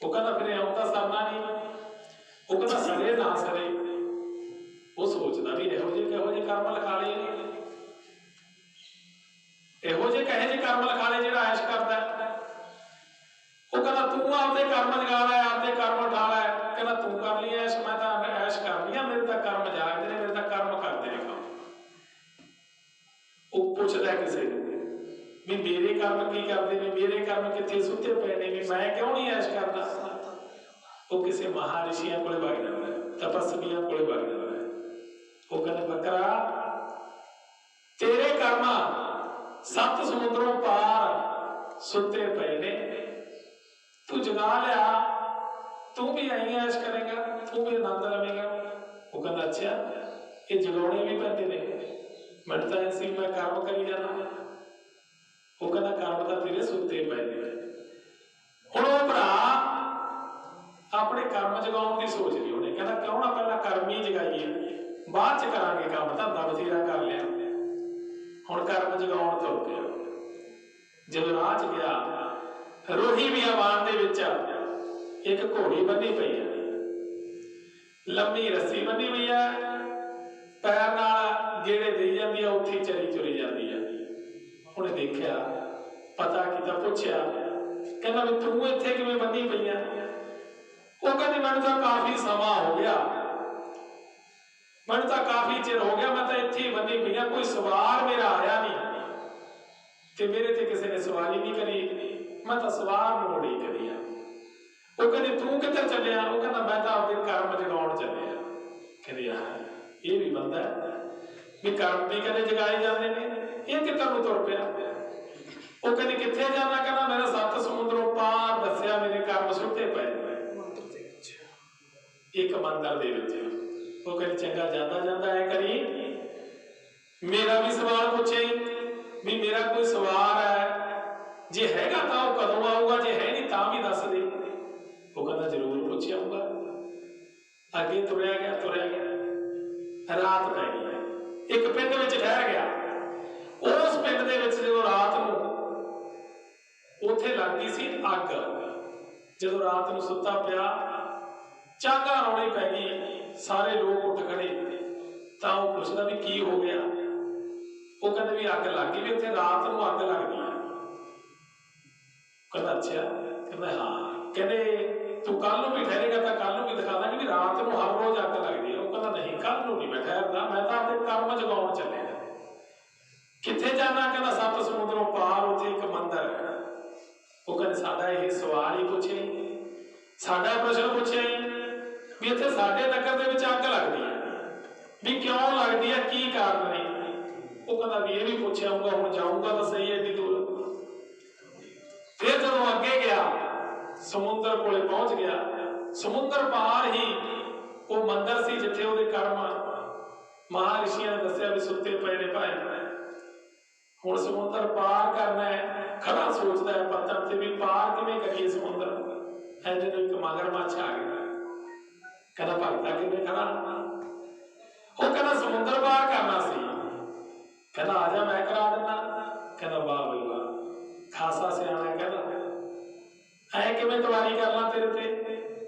[SPEAKER 2] ਉਹ ਕਹਿੰਦਾ ਫਿਰ ਇਉਂ ਤਾਂ ਸਰਨਾ ਨਹੀਂ। ਉਹ ਕਹਿੰਦਾ ਸਰੇ ਨਾ ਸਰੇ। ਉਹ ਸੋਚਦਾ ਵੀ ਇਹੋ ਜਿਹੇ ਕਿਹੋ ਜਿਹੇ ਕਰਮ ਲਿਖਾ ਲਏ ਨੇ, ਇਹੋ ਜਿਹੇ ਕਹੇ ਜਿਹੇ ਕਰਮ ਲਿਖਾ ਲਏ ਜਿਹੜਾ ਐਸ਼ ਕਰਦਾ। ਉਹ ਕਹਿੰਦਾ ਤੂੰ ਆਪਦੇ ਕਰਮ ਜਗਾ ਲੈ, ਆਪਦੇ ਕਰਮ ਉਠਾ ਲੈ। ਕਹਿੰਦਾ ਤੂੰ ਕਰ ਲਈ ਐਸ਼, ਮੈਂ ਤਾਂ ਐਸ਼ ਕਰਨੀ ਆ, ਮੇਰੇ ਤਾਂ ਕਰਮ ਜਾਗਦੇ ਨੇ, ਮੇਰੇ ਤਾਂ ਕਰਮ ਕਰਦੇ ਨੇ ਕੰਮ। ਉਹ ਪੁੱਛਦਾ ਕਿਸੇ ਨੂੰ ਵੀ ਮੇਰੇ ਕਰਮ ਕੀ ਕਰਦੇ ਨੇ, ਮੇਰੇ ਕਰਮ ਕਿੱਥੇ ਸੁੱਤੇ ਪਏ ਨੇ, ਵੀ ਮੈਂ ਕਿਉਂ ਨਹੀਂ ਐਸ਼ ਕਰਦਾ। ਉਹ ਕਿਸੇ ਮਹਾਰਿਸ਼ੀਆਂ ਕੋਲੇ ਵਗ ਜਾਂਦਾ, ਤਪਸਵੀਆਂ ਕੋਲੇ ਵਗ ਜਾਂਦਾ। ਉਹ ਕਹਿੰਦੇ ਬੱਕਰਾ, ਤੇਰੇ ਕਰਮ 7 ਸਮੁੰਦਰੋਂ ਪਾਰ ਸੁੱਤੇ ਪਏ ਨੇ, ਤੂੰ ਜਗਾ ਲਿਆ, ਤੂੰ ਵੀ ਆਈ ਐਸ਼ ਕਰੇਗਾ, ਤੂੰ ਵੀ ਆਨੰਦ ਲਵੇਗਾ। ਉਹ ਕਹਿੰਦਾ ਅੱਛਾ, ਇਹ ਜਗਾਉਣੇ ਵੀ ਪੈਂਦੇ ਨੇ, ਮੈਨੂੰ ਤਾਂ ਐਸੀ ਮੈਂ ਕਰਮ ਕਰੀ ਜਾਣਾ। ਉਹ ਕਹਿੰਦਾ ਕਰਮ ਤਾਂ ਤੇਰੇ ਸੁੱਤੇ ਪਏ ਨੇ। ਹੁਣ ਉਹ ਭਰਾ ਆਪਣੇ ਕਰਮ ਜਗਾਉਣ ਦੀ ਸੋਚ ਲਈ, ਉਹਨੇ ਕਹਿੰਦਾ ਕਿਉਂ ਨਾ ਪਹਿਲਾਂ ਕਰਮ ਹੀ ਜਗਾਈਏ, ਬਾਅਦ ਚ ਕਰਾਂਗੇ ਕੰਮ, ਧੰਦਾ ਬਥੇਰਾ ਕਰ ਲਿਆ। ਹੁਣ ਕਰਮ ਜਗਾਉਣ ਤੁਰ ਪਿਆ। ਜਦੋਂ ਰਾਹ ਚ ਗਿਆ, ਰੋਹੀ ਬਿਆਬਾਨ ਦੇ ਵਿੱਚ ਇੱਕ ਘੋੜੀ ਬੰਨੀ ਪਈ ਹੈ, ਲੰਮੀ ਰੱਸੀ ਬੰਨੀ ਹੋਈ ਹੈ, ਪੈਰ ਨਾਲ ਜਿਹੜੇ ਦੇਈ ਜਾਂਦੀ ਆ, ਉੱਥੇ ਚਰੀ ਚੁਰੀ ਜਾਂਦੀ ਆ। ਉਹਨੇ ਦੇਖਿਆ, ਪਤਾ ਕੀਤਾ, ਪੁੱਛਿਆ, ਕਹਿੰਦਾ ਵੀ ਤੂੰ ਇੱਥੇ ਕਿਵੇਂ ਬੰਨੀ ਪਈ ਆ। ਉਹ ਕਹਿੰਦੀ ਮੈਨੂੰ ਤਾਂ ਕਾਫੀ ਸਮਾਂ ਹੋ ਗਿਆ, ਮੈਨੂੰ ਤਾਂ ਕਾਫੀ ਚਿਰ ਹੋ ਗਿਆ, ਮੈਂ ਤਾਂ ਇੱਥੇ ਹੀ ਬੰਨੀ ਪਈ ਆ, ਕੋਈ ਸਵਾਰ ਮੇਰਾ ਆਇਆ ਨਹੀਂ, ਤੇ ਮੇਰੇ ਤੇ ਕਿਸੇ ਨੇ ਸਵਾਰੀ ਨਹੀਂ ਕਰੀ, ਮੈਂ ਤਾਂ ਸਵਾਰ ਨੂੰ ਉਡੀਕ ਕਰੀ ਆ। ਉਹ ਕਹਿੰਦੀ ਤੂੰ ਕਿੱਧਰ ਚੱਲਿਆ। ਉਹ ਕਹਿੰਦਾ ਮੈਂ ਤਾਂ ਆਪਦੇ ਕਰਮ ਜਗਾਉਣ ਚੱਲਿਆ। ਕਹਿੰਦੀ ਇਹ ਵੀ ਬੰਦਾ ਵੀ ਕਰਮ ਵੀ ਕਦੇ ਜਗਾਏ ਜਾਂਦੇ ਨੇ, ਇਹ ਕਿੱਧਰ ਨੂੰ ਤੁਰ ਪਿਆ। ਉਹ ਕਹਿੰਦੀ ਕਿੱਥੇ ਜਾਣਾ। ਕਹਿੰਦਾ ਮੇਰਾ 7 ਸਮੁੰਦਰੋਂ ਪਾਰ ਦੱਸਿਆ, ਮੇਰੇ ਕਰਮ ਸੁੱਟੇ ਪਏ ਇੱਕ ਮੰਦਰ ਦੇ ਵਿੱਚ। ਉਹ ਕਹਿੰਦੀ ਚੰਗਾ, ਜਾਂਦਾ ਜਾਂਦਾ ਐ ਕਰੀ, ਮੇਰਾ ਵੀ ਸਵਾਲ ਪੁੱਛੇ ਵੀ ਮੇਰਾ ਕੋਈ ਸਵਾਰ ਹੈ, ਜੇ ਹੈਗਾ ਤਾਂ ਉਹ ਕਦੋਂ ਆਊਗਾ, ਜੇ ਹੈ ਨਹੀਂ ਤਾਂ ਵੀ ਦੱਸ ਦੇ। ਉਹ ਕਹਿੰਦਾ ਜ਼ਰੂਰ ਪੁੱਛਿਆ ਆਊਗਾ। ਅੱਗੇ ਤੁਰਿਆ ਗਿਆ, ਰਾਤ ਪੈ ਗਈ, ਇੱਕ ਪਿੰਡ ਵਿੱਚ ਠਹਿਰ ਗਿਆ। ਉਸ ਪਿੰਡ ਦੇ ਵਿੱਚ ਜਦੋਂ ਰਾਤ ਨੂੰ ਉੱਥੇ ਲੱਗਦੀ ਸੀ ਅੱਗ, ਜਦੋਂ ਰਾਤ ਨੂੰ ਸੁੱਤਾ ਪਿਆ, ਚਾਂਗਾ ਰੌਣੀ ਪੈ ਗਈ, ਸਾਰੇ ਲੋਕ ਉੱਠ ਖੜੇ, ਤਾਂ ਉਹ ਪੁੱਛਦਾ ਵੀ ਕੀ ਹੋ ਗਿਆ। ਉਹ ਕਹਿੰਦੇ ਵੀ ਅੱਗ ਲੱਗ ਗਈ, ਵੀ ਇੱਥੇ ਰਾਤ ਨੂੰ ਅੱਗ ਲੱਗਦੀ ਹੈ। ਕਹਿੰਦਾ ਅੱਛਾ। ਕਹਿੰਦਾ ਹਾਂ। ਕਹਿੰਦੇ ਤੂੰ ਕੱਲ ਨੂੰ ਵੀ ਠਹਿਰੇਗਾ ਤਾਂ ਕੱਲ ਨੂੰ ਵੀ ਦਿਖਾ ਦਾਂਗੇ ਵੀ ਰਾਤ ਨੂੰ ਹਰ ਰੋਜ਼ ਅੱਗ ਲੱਗਦੀ ਹੈ। ਉਹ ਕਹਿੰਦਾ ਨਹੀਂ, ਕੱਲ ਨੂੰ ਨਹੀਂ ਮੈਂ ਠਹਿਰਦਾ, ਮੈਂ ਤਾਂ ਆਪਣੇ ਕਰਮ ਜਗਾਉਣ ਚੱਲਿਆ। ਕਿੱਥੇ ਜਾਣਾ। ਕਹਿੰਦਾ 7 ਸਮੁੰਦਰੋਂ ਪਾਰ, ਉੱਥੇ ਇੱਕ ਮੰਦਰ ਹੈ। ਉਹ ਕਹਿੰਦੇ ਸਾਡਾ ਇਹ ਸਵਾਲ ਹੀ ਪੁੱਛੇ, ਸਾਡਾ ਪ੍ਰਸ਼ਨ ਪੁੱਛਿਆ ਵੀ ਇੱਥੇ ਸਾਡੇ ਨਗਰ ਦੇ ਵਿੱਚ ਅੱਗ ਲੱਗਦੀ ਹੈ, ਵੀ ਕਿਉਂ ਲੱਗਦੀ ਹੈ, ਕੀ ਕਾਰਨ ਨੇ। ਉਹ ਕਹਿੰਦਾ ਵੀ ਇਹ ਵੀ ਪੁੱਛਿਆ ਹੋਊਗਾ, ਹੁਣ ਜਾਊਗਾ ਤਾਂ ਸਹੀ ਐਡੀ ਦੂਰ। ਫਿਰ ਜਦੋਂ ਅੱਗੇ ਗਿਆ, ਸਮੁੰਦਰ ਕੋਲੇ ਪਹੁੰਚ ਗਿਆ। ਸਮੁੰਦਰ ਪਾਰ ਹੀ ਉਹ ਮੰਦਰ ਸੀ ਜਿੱਥੇ ਉਹਦੇ ਕਰਮ ਮਹਾਰਿਸ਼ੀਆਂ ਨੇ ਦੱਸਿਆ ਵੀ ਸੁੱਤੇ ਪਏ ਨੇ ਭਾਈ। ਹੁਣ ਸਮੁੰਦਰ ਪਾਰ ਕਰਨਾ ਹੈ, ਖੜਾ ਸੋਚਦਾ ਹੈ ਪੱਥਰ ਤੇ ਵੀ ਪਾਰ ਕਿਵੇਂ ਕਰੀਏ ਸਮੁੰਦਰ। ਐਨੇ ਨੂੰ ਇੱਕ ਮਗਰਮੱਛ ਆ ਗਿਆ। ਕਹਿੰਦਾ ਭਗਤਾ ਕਿਵੇਂ ਖੜਾ? ਉਹ ਕਹਿੰਦਾ ਸਮੁੰਦਰ ਪਾਰ ਕਰਨਾ ਸੀ। ਕਹਿੰਦਾ ਆ ਜਾ ਮੈਂ ਕਰਾ ਦਿੰਦਾ। ਕਹਿੰਦਾ ਵਾਹ ਬਈ ਵਾਹ, ਖਾਸਾ ਸਿਆਣਾ। ਕਹਿੰਦਾ ਐ ਕਿਵੇਂ ਤਵਾਰੀ ਕਰ ਲਾਂ ਤੇਰੇ ਤੇ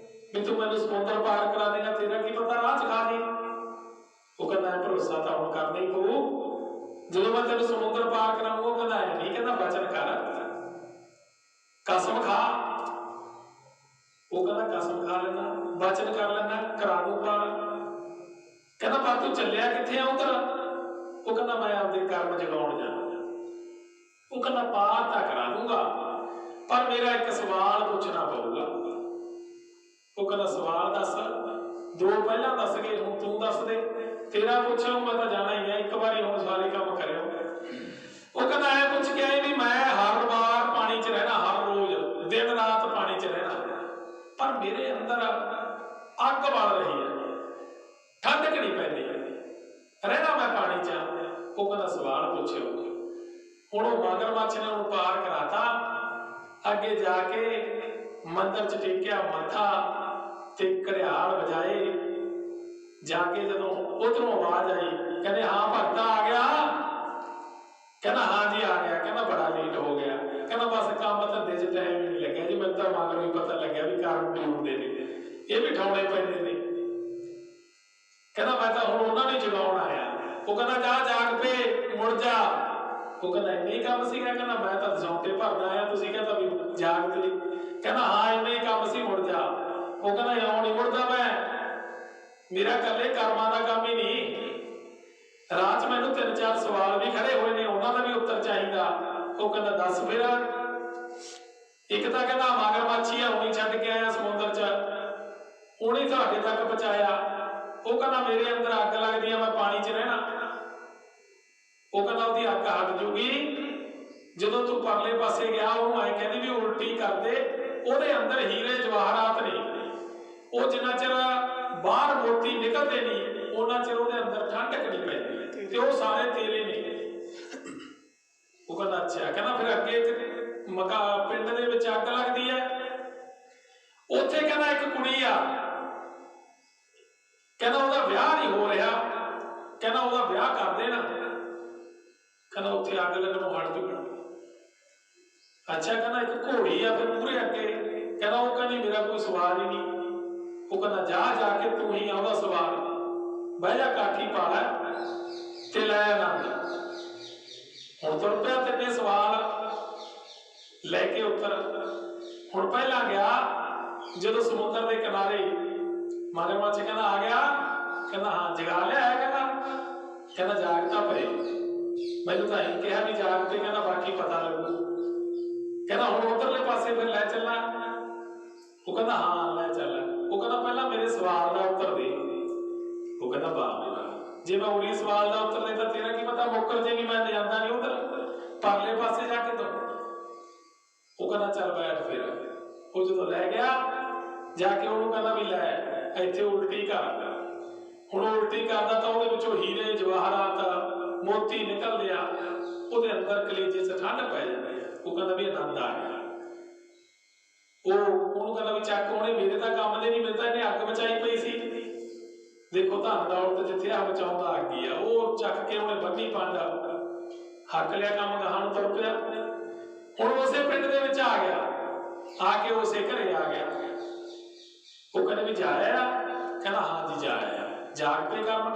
[SPEAKER 2] ਵੀ ਤੂੰ ਮੈਨੂੰ ਸਮੁੰਦਰ ਪਾਰ ਕਰਾ ਦੇਗਾ? ਤੇਰਾ ਕੀ ਪਤਾ ਰਾਹ ਚ ਖਾ ਦੇ। ਉਹ ਕਹਿੰਦਾ ਭਰੋਸਾ ਤਾਂ ਹੁਣ ਕਰਨਾ ਹੀ ਪਊ, ਜਦੋਂ ਮੈਂ ਤੈਨੂੰ ਸਮੁੰਦਰ ਪਾਰ ਕਰਾਊਂਗਾ। ਉਹ ਕਹਿੰਦਾ ਐ ਨਹੀਂ, ਕਹਿੰਦਾ ਬਚਨ ਕਰ, ਕਸਮ ਖਾ। ਉਹ ਕਹਿੰਦਾ ਕਸਮ ਖਾ ਲੈਣਾ, ਬਚਨ ਕਰ ਲੈਣਾ, ਕਰਾ ਦੂੰ ਪਾਰ। ਕਹਿੰਦਾ ਪਰ ਤੂੰ ਚੱਲਿਆ ਕਿੱਥੇ ਆ ਉਧਰ? ਉਹ ਕਹਿੰਦਾ ਮੈਂ ਆਪਦੇ ਕਰਮ ਜਗਾਉਣ ਜਾਣਾ। ਉਹ ਕਹਿੰਦਾ ਪਾਰ ਤਾਂ ਕਰਾ ਦੂੰਗਾ, ਪਰ ਮੇਰਾ ਇੱਕ ਸਵਾਲ ਪੁੱਛਣਾ ਪਊਗਾ। ਉਹ ਕਹਿੰਦਾ ਸਵਾਲ ਦੱਸ। ਦੋ ਪਹਿਲਾਂ ਦੱਸ ਗਏ, ਹੁਣ ਤੂੰ ਦੱਸ ਦੇ। ਤੇਰਾ ਪੁੱਛਿਆ ਮੈਂ ਤਾਂ ਜਾਣਾ ਹੀ ਹੈ, ਇੱਕ ਵਾਰੀ ਹੁਣ ਸਾਰੇ ਕੰਮ ਕਰਿਓ। ਉਹ ਕਹਿੰਦਾ ਐ ਪੁੱਛ ਕੇ ਆਏ ਵੀ ਮੈਂ ਹਰ ਵਾਰ ਪਾਣੀ 'ਚ ਰਹਿਣਾ, ਹਰ ਰੋਜ਼ ਦਿਨ ਰਾਤ ਪਾਣੀ 'ਚ ਰਹਿਣਾ, ਪਰ ਮੇਰੇ ਅੰਦਰ ਅੱਗ ਬਲ ਰਹੀ ਹੈ, ਠੰਡਕ ਨਹੀਂ ਪੈਂਦੀ, ਰਹਿਣਾ ਮੈਂ ਪਾਣੀ 'ਚ। ਉਹ ਕਹਿੰਦਾ ਸਵਾਲ ਪੁੱਛਿਓ। ਹੁਣ ਉਹ ਮਗਰਮੱਛ ਨੇ ਉਹਨੂੰ ਪਾਰ ਕਰਾਤਾ। ਅੱਗੇ ਜਾ ਕੇ ਮੰਦਰ 'ਚ ਟੇਕਿਆ ਮੱਥਾ ਤੇ ਘੜਿਆਲ ਵਜਾਏ। ਜਾ ਕੇ ਜਦੋਂ ਉਧਰੋਂ ਆਵਾਜ਼ ਆਈ, ਕਹਿੰਦੇ ਹਾਂ ਭਗਤਾ ਆ ਗਿਆ? ਕਹਿੰਦਾ ਹਾਂ ਜੀ ਆ ਗਿਆ। ਕਹਿੰਦਾ ਬੜਾ ਲੇਟ ਹੋ ਗਿਆ। ਕਹਿੰਦਾ ਬਸ ਕੰਮ ਧੰਦੇ 'ਚ ਟਾਈਮ ਹੀ ਨਹੀਂ ਲੱਗਿਆ ਜੀ, ਮੈਨੂੰ ਤਾਂ ਮਗਰੋਂ ਹੀ ਪਤਾ ਲੱਗਿਆ ਵੀ ਕਾਰਨ ਕੀ ਹੁੰਦੇ ਨੇ, ਇਹ ਵੀ ਠਾਉਣੇ ਪੈਂਦੇ ਨੇ। ਕਹਿੰਦਾ ਮੈਂ ਤਾਂ ਹੁਣ ਉਹਨਾਂ ਨੂੰ ਜਗਾਉਣ ਆਇਆ। ਉਹ ਕਹਿੰਦਾ ਜਾ ਜਾਗ ਪਏ, ਮੁੜ ਜਾ। ਉਹ ਕਹਿੰਦਾ ਇੰਨੇ ਕੰਮ ਸੀਗਾ? ਕਹਿੰਦਾ ਮੈਂ ਤਾਂ ਦਸੌਂਤੇ ਭਰਦਾ ਆਇਆ, ਤੁਸੀਂ ਕਹਿੰਦਾ ਵੀ ਜਾਗ ਤੇ। ਕਹਿੰਦਾ ਹਾਂ ਇੰਨੇ ਕੰਮ ਸੀ, ਮੁੜ ਜਾ। ਉਹ ਕਹਿੰਦਾ ਇਉਂ ਨਹੀਂ ਮੁੜਦਾ ਮੈਂ, ਮੇਰਾ ਇਕੱਲੇ ਕਰਮਾਂ ਦਾ ਕੰਮ ਹੀ ਨਹੀਂ, ਰਾਹ 'ਚ ਮੈਨੂੰ 3-4 ਸਵਾਲ ਵੀ ਖੜੇ ਹੋਏ ਨੇ, ਉਹਨਾਂ ਦਾ ਵੀ ਉੱਤਰ ਚਾਹੀਦਾ। ਉਹ ਕਹਿੰਦਾ ਦੱਸ ਫਿਰ। ਇੱਕ ਤਾਂ ਕਹਿੰਦਾ ਮਗਰਮੱਛੀ ਆ, ਉਹੀ ਛੱਡ ਕੇ ਆਇਆ ਸਮੁੰਦਰ 'ਚ, ਉਹਨੇ ਤੁਹਾਡੇ ਤੱਕ ਪਹੁੰਚਾਇਆ। ਉਹ ਕਹਿੰਦਾ ਮੇਰੇ ਅੰਦਰ ਅੱਗ ਲੱਗਦੀ ਆ, ਮੈਂ ਪਾਣੀ 'ਚ ਰਹਿਣਾ। ਉਹ ਕਹਿੰਦਾ ਉਹਦੀ ਅੱਗ ਹਟ ਜੂਗੀ ਜਦੋਂ ਤੂੰ ਪਰਲੇ ਪਾਸੇ ਗਿਆ। ਉਹਨੂੰ ਐਂ ਕਹਿੰਦੀ ਵੀ ਉਲਟੀ ਕਰਦੇ, ਉਹਦੇ ਅੰਦਰ ਹੀਰੇ ਜਵਾਹਰਾਤ ਨੇ, ਉਹ ਜਿੰਨਾ ਚਿਰ ਬਾਹਰ ਮੋਤੀ ਨਿਕਲਦੇ ਨਹੀਂ ਉਹਨਾਂ ਚਿਰ ਉਹਦੇ ਅੰਦਰ ਠੰਡਕ ਨਹੀਂ ਪੈਂਦੀ, ਤੇ ਉਹ ਸਾਰੇ ਤੇਰੇ ਨੇ। ਉਹ ਕਹਿੰਦਾ ਅੱਛਾ। ਕਹਿੰਦਾ ਫਿਰ ਅੱਗੇ ਮਕਾ ਪਿੰਡ ਦੇ ਵਿੱਚ ਅੱਗ ਲੱਗਦੀ ਹੈ, ਉੱਥੇ ਕਹਿੰਦਾ ਇੱਕ ਕੁੜੀ ਆ, ਕਹਿੰਦਾ ਉਹਦਾ ਵਿਆਹ ਨਹੀਂ ਹੋ ਰਿਹਾ, ਕਹਿੰਦਾ ਉਹਦਾ ਵਿਆਹ ਕਰ ਦੇਣਾ। ਕਹਿੰਦਾ ਉੱਥੇ ਅੱਗ ਲੱਗਣੋਂ ਹਟ ਜੂਗਾ। ਅੱਛਾ। ਕਹਿੰਦਾ ਇੱਕ ਘੋੜੀ ਆ ਫਿਰ ਪੂਰੇ ਅੱਗੇ, ਕਹਿੰਦਾ ਉਹ ਕਹਿੰਦੀ ਮੇਰਾ ਕੋਈ ਸਵਾਰ ਹੀ ਨਹੀਂ। ਉਹ ਕਹਿੰਦਾ ਜਾ ਕੇ ਤੂੰ ਹੀ ਆ ਉਹਦਾ ਸਵਾਰ, ਬਹਿ ਜਾ ਕਾਠੀ ਪਾ ਲੈ ਤੇ ਲੈ ਆਨੰਦ। ਹੁਣ ਤੁਰ ਪਿਆ, ਤਿੰਨੇ ਸਵਾਲ ਲੈ ਕੇ ਉੱਤਰ। ਹੁਣ ਪਹਿਲਾਂ ਗਿਆ ਜਦੋਂ ਸਮੁੰਦਰ ਦੇ ਕਿਨਾਰੇ, ਮਗਰਮੱਛ ਕਹਿੰਦਾ ਆ ਗਿਆ? ਕਹਿੰਦਾ ਹਾਂ। ਜਗਾ ਲਿਆ ਹੈ? ਕਹਿੰਦਾ ਜਾਗਦਾ ਪਏ, ਮੈਨੂੰ ਤਾਂ ਇਹ ਕਿਹਾ ਵੀ ਜਾਗ ਤੇ, ਕਹਿੰਦਾ ਬਾਕੀ ਪਤਾ ਲੱਗੂ। ਕਹਿੰਦਾ ਹੁਣ ਉਧਰਲੇ ਪਾਸੇ ਫਿਰ ਲੈ ਚੱਲਾਂ? ਉਹ ਕਹਿੰਦਾ ਹਾਂ ਲੈ ਚੱਲ। ਉਹ ਕਹਿੰਦਾ ਪਹਿਲਾਂ ਮੇਰੇ ਸਵਾਲ ਦਾ ਉੱਤਰ ਦੇ। ਉਹ ਕਹਿੰਦਾ ਵਾਹ ਮੇਰਾ, ਜੇ ਮੈਂ ਉਹੀ ਸਵਾਲ ਦਾ ਉੱਤਰ ਦੇ ਤਾਂ ਤੇਰਾ ਕੀ ਪਤਾ ਮੁੱਕਰ ਜੇ ਵੀ ਮੈਂ ਜਾਂਦਾ ਨਹੀਂ ਉਧਰ ਪਰਲੇ ਪਾਸੇ ਜਾ ਕੇ। ਤੋਂ ਉਹ ਕਹਿੰਦਾ ਚੱਲ ਬੈਠ ਫਿਰ। ਉਹ ਜਦੋਂ ਲੈ ਗਿਆ ਜਾ ਕੇ ਉਹਨੂੰ ਕਹਿੰਦਾ ਵੀ ਲੈ ਇੱਥੇ ਉਲਟੀ ਕਰ। ਹੁਣ ਉਲਟੀ ਕਰਦਾ ਤਾਂ ਉਹਦੇ ਵਿੱਚੋਂ ਹੀਰੇ ਜਵਾਹਰਾਤ ਮੋਤੀ ਨਿਕਲਦੇ ਆ, ਉਹਦੇ ਅੰਦਰ ਕਲੇਜੇ 'ਚ ਠੰਡ ਪੈ ਜਾਂਦੀ ਆ। ਉਹ ਕਹਿੰਦਾ ਵੀ ਆਨੰਦ ਆ ਗਿਆ। ਉਹਨੂੰ ਕਹਿੰਦਾ ਵੀ ਚੱਕ, ਉਹਨੇ ਮੇਰੇ ਤਾਂ ਕੰਮ ਦੇ ਨਹੀਂ, ਮੇਰੇ ਤਾਂ ਇਹਨੇ ਅੱਗ ਬਚਾਈ ਪਈ ਸੀ। ਦੇਖੋ ਧਨ ਦੌਲਤ ਜਿੱਥੇ ਆ ਬਚਾਉਂਦਾ ਅੱਗ ਹੀ ਆ। ਉਹ ਚੱਕ ਕੇ ਉਹਨੇ ਬੰਨੀ ਪੰਡ ਹੱਕ ਲਿਆ, ਕੰਮ ਗਾਹਾਂ ਨੂੰ ਤੁਰ ਪਿਆ। ਹੁਣ ਉਸੇ ਪਿੰਡ ਦੇ ਵਿੱਚ ਆ ਗਿਆ, ਆ ਕੇ ਉਸੇ ਘਰੇ ਆ ਗਿਆ। ਉਹ ਕਹਿੰਦੇ ਵੀ ਜਾਇਆ? ਕਹਿੰਦਾ ਹਾਂ ਜੀ ਜਾਇਆ। ਜਾਗ ਪਏ ਕੰਮ?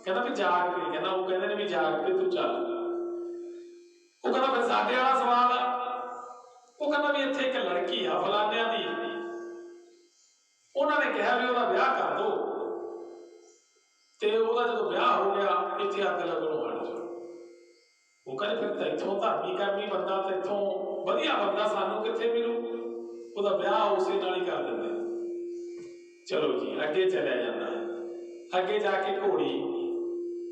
[SPEAKER 2] ਕਹਿੰਦਾ ਵੀ ਜਾਗ ਪਏ। ਕਹਿੰਦਾ ਉਹ ਕਹਿੰਦੇ ਨੇ ਵੀ ਜਾਗ ਪਏ, ਤੂੰ ਚੱਲ। ਉਹ ਕਹਿੰਦਾ ਫਿਰ ਸਾਡੇ ਵਾਲਾ ਸਵਾਲ ਆ। ਉਹ ਕਹਿੰਦਾ ਵੀ ਇੱਥੇ ਇੱਕ ਲੜਕੀ ਆ ਫਲਾਨਿਆਂ ਦੀ, ਉਹਨਾਂ ਨੇ ਕਿਹਾ ਵੀ ਉਹਦਾ ਵਿਆਹ ਕਰ ਦੋ, ਤੇ ਉਹਦਾ ਜਦੋਂ ਵਿਆਹ ਹੋ ਗਿਆ ਇੱਥੇ ਅੱਗ ਲੱਗਣੋਂ ਹਟ ਜਾਓ। ਉਹ ਕਹਿੰਦੇ ਫਿਰ ਤਾਂ ਇੱਥੋਂ ਧਰਮੀ ਕਰਮੀ ਬੰਦਾ, ਤੇ ਇੱਥੋਂ ਵਧੀਆ ਬੰਦਾ ਸਾਨੂੰ ਕਿੱਥੇ ਮਿਲੂ? ਉਹਦਾ ਵਿਆਹ ਉਸੇ ਨਾਲ ਹੀ ਕਰ ਦਿੰਦੇ। ਚਲੋ ਜੀ ਅੱਗੇ ਚਲਿਆ ਜਾਂਦਾ। ਅੱਗੇ ਜਾ ਕੇ ਘੋੜੀ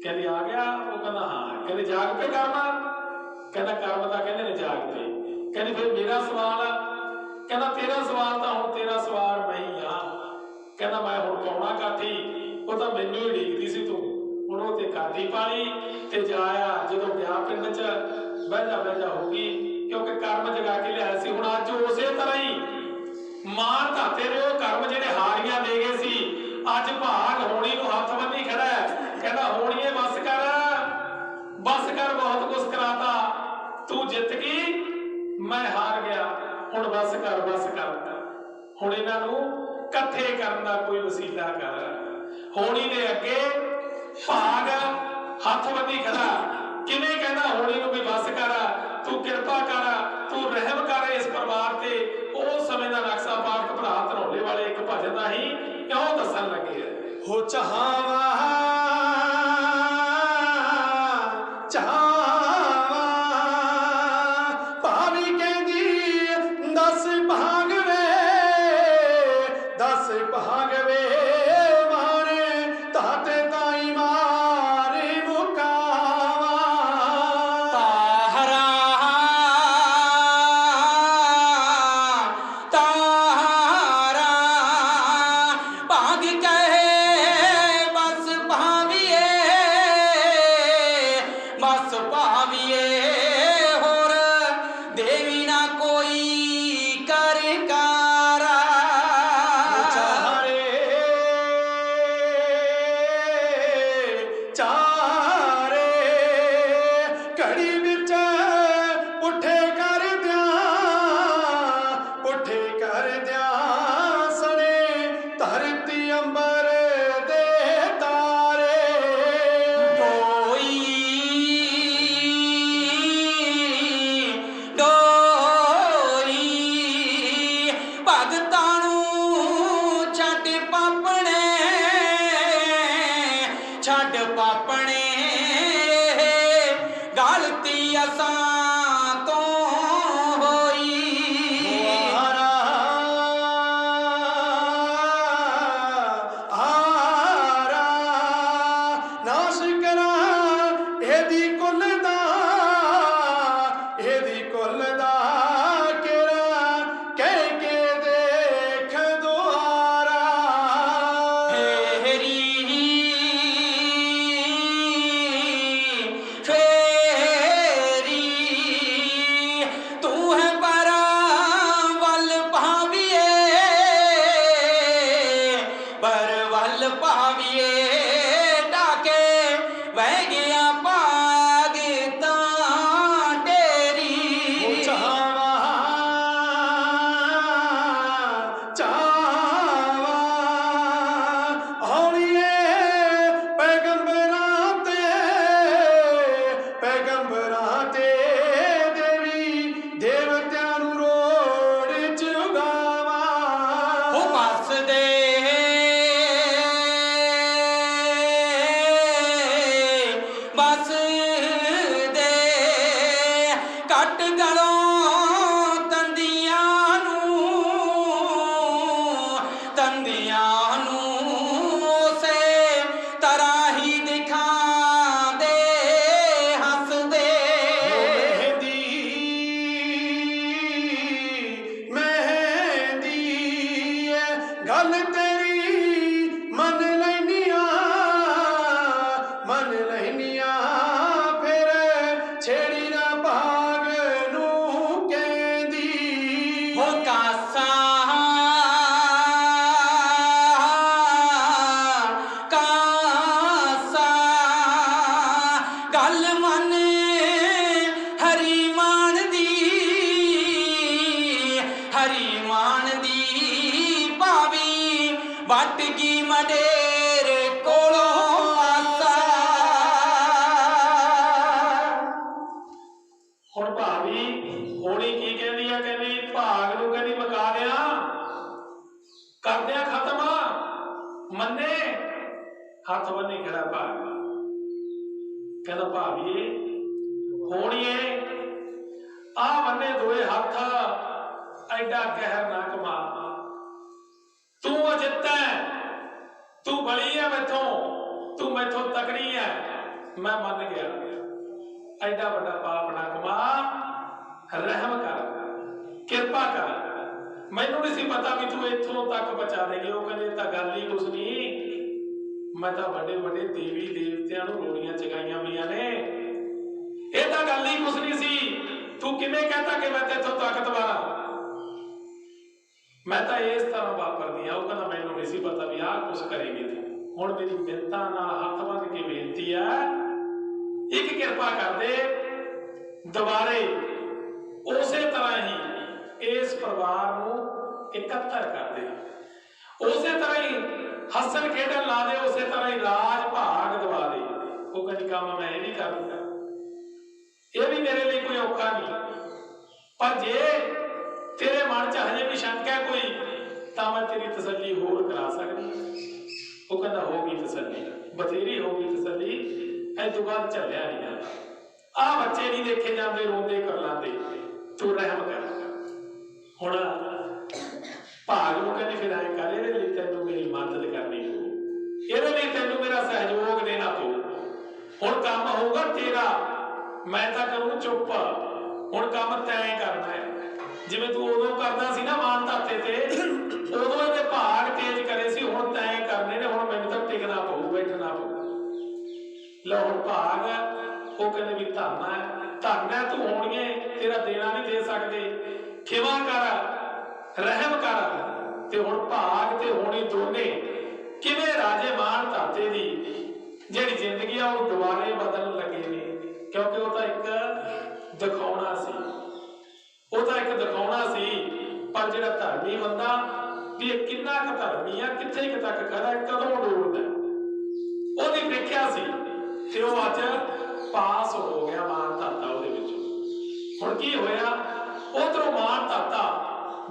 [SPEAKER 2] ਕਹਿੰਦੀ ਆ ਗਿਆ? ਉਹ ਕਹਿੰਦਾ ਹਾਂ। ਕਹਿੰਦੇ ਜਾਗ ਪਏ ਕਰਨਾ? ਕਹਿੰਦਾ ਕਰਮ ਤਾਂ ਕਹਿੰਦੇ ਨੇ ਜਾਗ ਪਏ। ਕਹਿੰਦੇ ਫਿਰ ਮੇਰਾ ਸਵਾਲ ਆ? ਕਹਿੰਦਾ ਤੇਰਾ ਸਵਾਲ ਤਾਂ ਹੁਣ ਤੇਰਾ ਸਵਾਲ ਮੈਂ ਹੀ ਆ। ਕਹਿੰਦਾ ਮੈਂ ਹੁਣ ਪਾਉਣਾ ਕਾਠੀ, ਉਹ ਤਾਂ ਮੈਨੂੰ ਹੀ ਢੀਕਦੀ ਸੀ ਤੂੰ। ਹੁਣ ਉਹ ਤੇ ਕਾਠੀ ਪਾ ਲਈ ਤੇ ਜਾਇਆ। ਜਦੋਂ ਗਿਆ ਪਿੰਡ 'ਚ ਬਹਿਜਾ ਹੋ ਗਈ, ਕਿਉਂਕਿ ਕਰਮ ਜਗਾ ਕੇ ਲਿਆਇਆ ਸੀ। ਹੁਣ ਅੱਜ ਉਸੇ ਤਰ੍ਹਾਂ ਹੀ ਮਾਰ ਤਾਂ ਤੇਰੇ ਉਹ ਕਰਮ ਜਿਹੜੇ ਹਾਰੀਆਂ ਦੇ ਗਏ ਸੀ। ਅੱਜ ਭਾਗ ਹੋਣੀ ਨੂੰ ਹੱਥ ਬੰਨੀ ਖੜਾ ਹੈ, ਕਹਿੰਦਾ ਹੋਣੀਏ ਬਸ ਕਰ, ਬਹੁਤ ਕੁਛ ਕਰਾਤਾ, ਤੂੰ ਜਿੱਤ ਗਈ ਮੈਂ ਹਾਰ ਗਿਆ, ਹੁਣ ਬਸ ਕਰ ਹੁਣ ਇਹਨਾਂ ਨੂੰ ਇਕੱਠੇ ਕਰਨ ਦਾ ਕੋਈ ਵਸੀਲਾ ਕਰ। ਹੋਣੀ ਦੇ ਅੱਗੇ ਭਾਗ ਹੱਥ ਬੰਨੀ ਖੜਾ, ਕਿਵੇਂ ਕਹਿੰਦਾ ਹੋਣੀ ਨੂੰ ਵੀ ਬਸ ਕਰ, ਤੂੰ ਕਿਰਪਾ ਕਰ, ਤੂੰ ਰਹਿਮ ਕਰ ਇਸ ਪਰਿਵਾਰ ਤੇ। ਉਸ ਸਮੇਂ ਦਾ ਨਕਸ਼ਾ ਪਾਠ ਭਰਾ ਧਨੌਲੇ ਵਾਲੇ ਇੱਕ ਭਜਨ ਦਾ ਹੀ ਕਿਉਂ ਦੱਸਣ ਲੱਗੇ ਆ।
[SPEAKER 1] ਹੋ ਚਾਹਵਾ ਚਾਹਵਾ ਭਾਵੀ ਕਹਿੰਦੀ 10 ਭਾਗ ਵੇ 10 ਭਾਗ ਵੇ ਮਾਰੇ ਤਾਤੇ ਤਾਈ ਮਾਰੇ ਮੁਕਾਵਾ
[SPEAKER 3] ਤਾਹਰਾ ਤਾਹਰਾ ਭਾਗ ਕਹੇ ਬਸ ਭਾਵੀਏ ਬਸ ਭਾਵੀਏ ਹੋਰ ਦੇਵੀ ਨਾ ਕੋਈ ਕਰਕਾਰਾ
[SPEAKER 1] ਚਾਰੇ ਚਾਰੇ ਘੜੀ ਵਿੱਚ ਪੁੱਠੇ ਕਰ ਦਿਆਂ ਸਣੇ ਧਰਤੀ ਅੰਬਰ ਦੇ ਤਾਰੇ
[SPEAKER 3] ਡੋਈ ਡੋਈ ਭਗਤਾਂ ਨੂੰ ਛੱਡ ਪਾਪਣੇ ਗਲਤੀ ਅਸਾਂ ਤੋਂ ਹੋਈ
[SPEAKER 1] ਆਰਾ ਆਰਾ ਨਾਸ਼ ਕਰਾ ਇਹਦੀ ਕੁੱਲ ਦਾ ਕਿਰਾ ਕਹਿ ਕੇ ਦੇਖ ਦੁਆਰਾ
[SPEAKER 3] ਫੇਰੀ ਤੂੰ ਹੈ ਪਰਾਂ ਵੱਲ ਭਾਵੀਏ ਢਾਕੇ ਵਹਿ ਗਿਆ ਭਾਗ ਤਾਂ ਤੇਰੀ
[SPEAKER 1] ਚਾਵਾ ਚਾਵਾ ਆਉਣੀਏ ਪੈਗੰਬਰਾਂ ਤੇ ਦੇਵੀ ਦੇਵਤਿਆਂ ਨੂੰ ਰੋੜ ਚੁਗਾਵਾ
[SPEAKER 3] ਉਹ ਵਸਦੇ ਕੱਟ ਗਲੋਂ ਤੰਦੀਆਂ ਨੂੰ ਉਸੇ ਤਰ੍ਹਾਂ ਹੀ ਦਿਖਾਉਂਦੇ ਹੱਸਦੇ
[SPEAKER 1] ਮਹਿੰਦੀ ਗੱਲ ਤੇਰੀ ਮੰਨ ਲੈਨੀਆਂ ਫਿਰ ਛੇੜੀ ਨਾ ਭਾਗ ਨੂੰ ਕਹਿੰਦੀ
[SPEAKER 3] ਹੋ ਕਾਸਾ ਗੱਲ ਮੰਨ ਹਰੀ ਮਾਨ ਦੀ ਭਾਵੀ ਵੱਟ ਗਈ ਮਡੇਰ ਕੋਲੋਂ ਆਸਾ
[SPEAKER 2] ਹੁਣ ਭਾਵੀ ਹੋਣੀ ਕੀ ਕਹਿੰਦੀ ਆ, ਕਹਿੰਦੀ ਭਾਗ ਨੂੰ ਕਹਿੰਦੀ ਮਕਾ ਦਿਆਂ ਕਰਦਿਆਂ ਖਤਮ ਮੰਨੇ ਹੱਥ ਬੰਨੀ ਖੜਾ ਭਾਗ, ਕਹਿੰਦਾ ਭਾਵੀਏ ਹੋਣੀਏ ਆ ਬੰਨੇ ਦੋਏ ਹੱਥ ਐਡਾ ਕਹਿਰ ਨਾ ਕਮਾ, ਤੂੰ ਅਜਿੱਤਾ ਤੂੰ ਬਲੀ ਹੈ ਤੂੰ ਮੈਥੋਂ ਤਕੜੀ ਹੈ, ਮੈਂ ਮੰਨ ਗਿਆ, ਐਡਾ ਵੱਡਾ ਪਾਪ ਨਾ ਕਮਾ, ਰਹਿਮ ਕਰ, ਕਿਰਪਾ ਕਰ, ਮੈਨੂੰ ਨਹੀਂ ਸੀ ਪਤਾ ਵੀ ਤੂੰ ਇੱਥੋਂ ਤੱਕ ਪਹੁੰਚਾ ਦੇਗੀ। ਉਹ ਕਹਿੰਦੇ ਤਾਂ ਗੱਲ ਹੀ ਕੁਛ ਨਹੀਂ, ਮੈਂ ਤਾਂ ਵੱਡੇ ਦੇਵੀ ਦੇਵਤਿਆਂ ਨੂੰ ਰੋੜੀਆਂ ਚਗਾਈਆਂ ਹੋਈਆਂ ਨੇ, ਇਹ ਤਾਂ ਗੱਲ ਹੀ ਕੁਛ ਨਹੀਂ ਸੀ। ਤੂੰ ਕਿਵੇਂ ਕਹਿੰਦਾ ਕਿ ਮੈਂ ਤੇਥੋਂ ਤਾਕਤਵਰ ਹਾਂ? मैं तो इस तरह वापरदी हाँ। वो कहना मैनू नहीं सी पता भी आह कुछ करेगी तू। हुण मेरी मिन्नतां नाल हत्थ बन के बेनती है, एक किरपा कर दे, दुबारे उसे तरह ही इस परिवार नूं इकट्ठा कर दे, उसे तरह ही हसन खेडन ला दे, उसे तरह ही राज भाग दवा दे। वो कहती काम मैं ये भी कर दूंगा, ये भी मेरे लिए कोई औखा नहीं, पर जे तेरे मन च हजे भी शंका है कोई, तो मैं तेरी तसल्ली होर करा सकती। वो कहता होगी तसल्ली, बथेरी होगी तसल्ली, इस बाद झलिया नहीं जाता। आ बच्चे नहीं देखे जाते रोंदे कर लाते, तू रहम कर। हुण भाग नूं कहंदे फिर ऐ कर, इहदे लई तैनूं मेरी मदद करनी पऊ, इहदे लई तैनूं मेरा सहयोग देना पऊ। हुण काम होऊगा तेरा, मैं तां करूं चुप। हुण काम तैं करना है, जिवें तू उदों करदा सी ना मान धाते ते, उदों इहदे भाग तेज करे सी, हुण तैं करने ने। हुण मैनूं तां टिकना पऊ, बैठना पऊ। लो हुण भाग वो कहंदे भी धरना है, धरना है तू होणीए, तेरा देना नहीं दे सकदे, खिमा कर, रहम कर। ते हुण भाग ते होणी दोने किवें राजे मान धाते दी जिहड़ी जिंदगी आ वो दुबारे बदलण लगे ने, क्योंकि वो तां एक दिखाउणा सी, वो तां एक दिखाउणा सी। पर जिहड़ा धर्मी बंदा भी ये किन्ना क धर्मी आ, कित्थे क तक खड़ा, कदों डोलदा, ਉਹਦੀ ਪ੍ਰੀਖਿਆ ਸੀ ਤੇ ਉਹ ਅੱਜ ਪਾਸ ਹੋ ਗਿਆ ਮਾਨ ਧਾਤਾ ਉਹਦੇ ਵਿੱਚ। ਹੁਣ ਕੀ ਹੋਇਆ, ਉਧਰੋਂ ਮਾਨ ਧਾਤਾ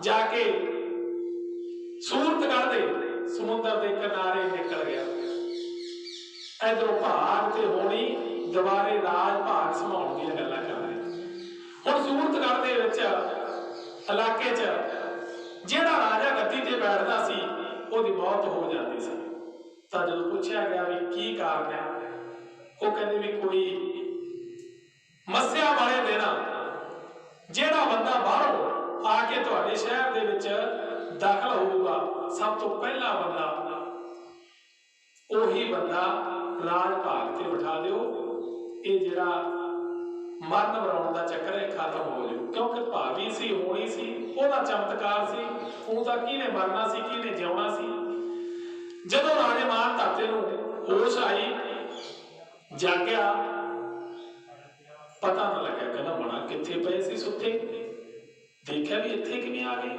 [SPEAKER 2] ਜਾ ਕੇ ਸੂਰਤਗੜ੍ਹ ਦੇ ਸਮੁੰਦਰ ਦੇ ਕਿਨਾਰੇ ਨਿਕਲ ਗਿਆ। ਇਧਰੋਂ ਭਾਗ ਤੇ ਹੋਣੀ ਦੁਬਾਰੇ ਰਾਜ ਭਾਗ ਸੰਭਾਉਣ ਦੀਆਂ ਗੱਲਾਂ ਕਰ ਰਹੇ। ਹੁਣ ਸੂਰਤਗੜ੍ਹ ਦੇ ਵਿੱਚ ਇਲਾਕੇ 'ਚ ਜਿਹੜਾ ਰਾਜਾ ਗੱਦੀ ਤੇ ਬੈਠਦਾ ਸੀ ਉਹਦੀ ਮੌਤ ਹੋ ਜਾਂਦੀ ਸੀ। ਤਾਂ ਜਦੋਂ ਪੁੱਛਿਆ ਗਿਆ ਵੀ ਕੀ ਕਾਰਨ ਹੈ, ਉਹ ਕਹਿੰਦੇ ਵੀ ਕੋਈ ਮੱਸਿਆ ਵਾਲੇ ਦਿਨ ਜਿਹੜਾ ਬੰਦਾ ਬਾਹਰੋਂ ਆ ਕੇ ਤੁਹਾਡੇ ਸ਼ਹਿਰ ਦੇ ਵਿੱਚ ਦਾਖਲ ਹੋਊਗਾ, ਸਭ ਤੋਂ ਪਹਿਲਾ ਬੰਦਾ ਉਹੀ ਬੰਦਾ ਰਾਜ ਭਾਗ ਤੇ ਬਿਠਾ ਦਿਓ। ਇਹ ਜਿਹੜਾ ਮਰਨ ਮਰਾਉਣ ਦਾ ਚੱਕਰ ਹੈ ਖਤਮ ਹੋ ਜਾਊ, ਕਿਉਂਕਿ ਭਾਵੀ ਸੀ, ਹੋਣੀ ਸੀ, ਉਹਦਾ ਚਮਤਕਾਰ ਸੀ। ਉਹ ਤਾਂ ਕਿਹਨੇ ਮਰਨਾ ਸੀ, ਕਿਹਨੇ ਜਿਉਣਾ ਸੀ। ਜਦੋਂ ਰਾਜੇ ਮਾਨ ਧਾਤੇ ਨੂੰ ਹੋਸ਼ ਆਈ, ਜਾਗਿਆ, ਪਤਾ ਨਾ ਲੱਗਿਆ, ਕਹਿੰਦਾ ਮਣਾ ਕਿੱਥੇ ਪਏ ਸੀ ਸੁੱਤੇ, ਦੇਖਿਆ ਵੀ ਇੱਥੇ ਕਿਵੇਂ ਆ ਗਏ,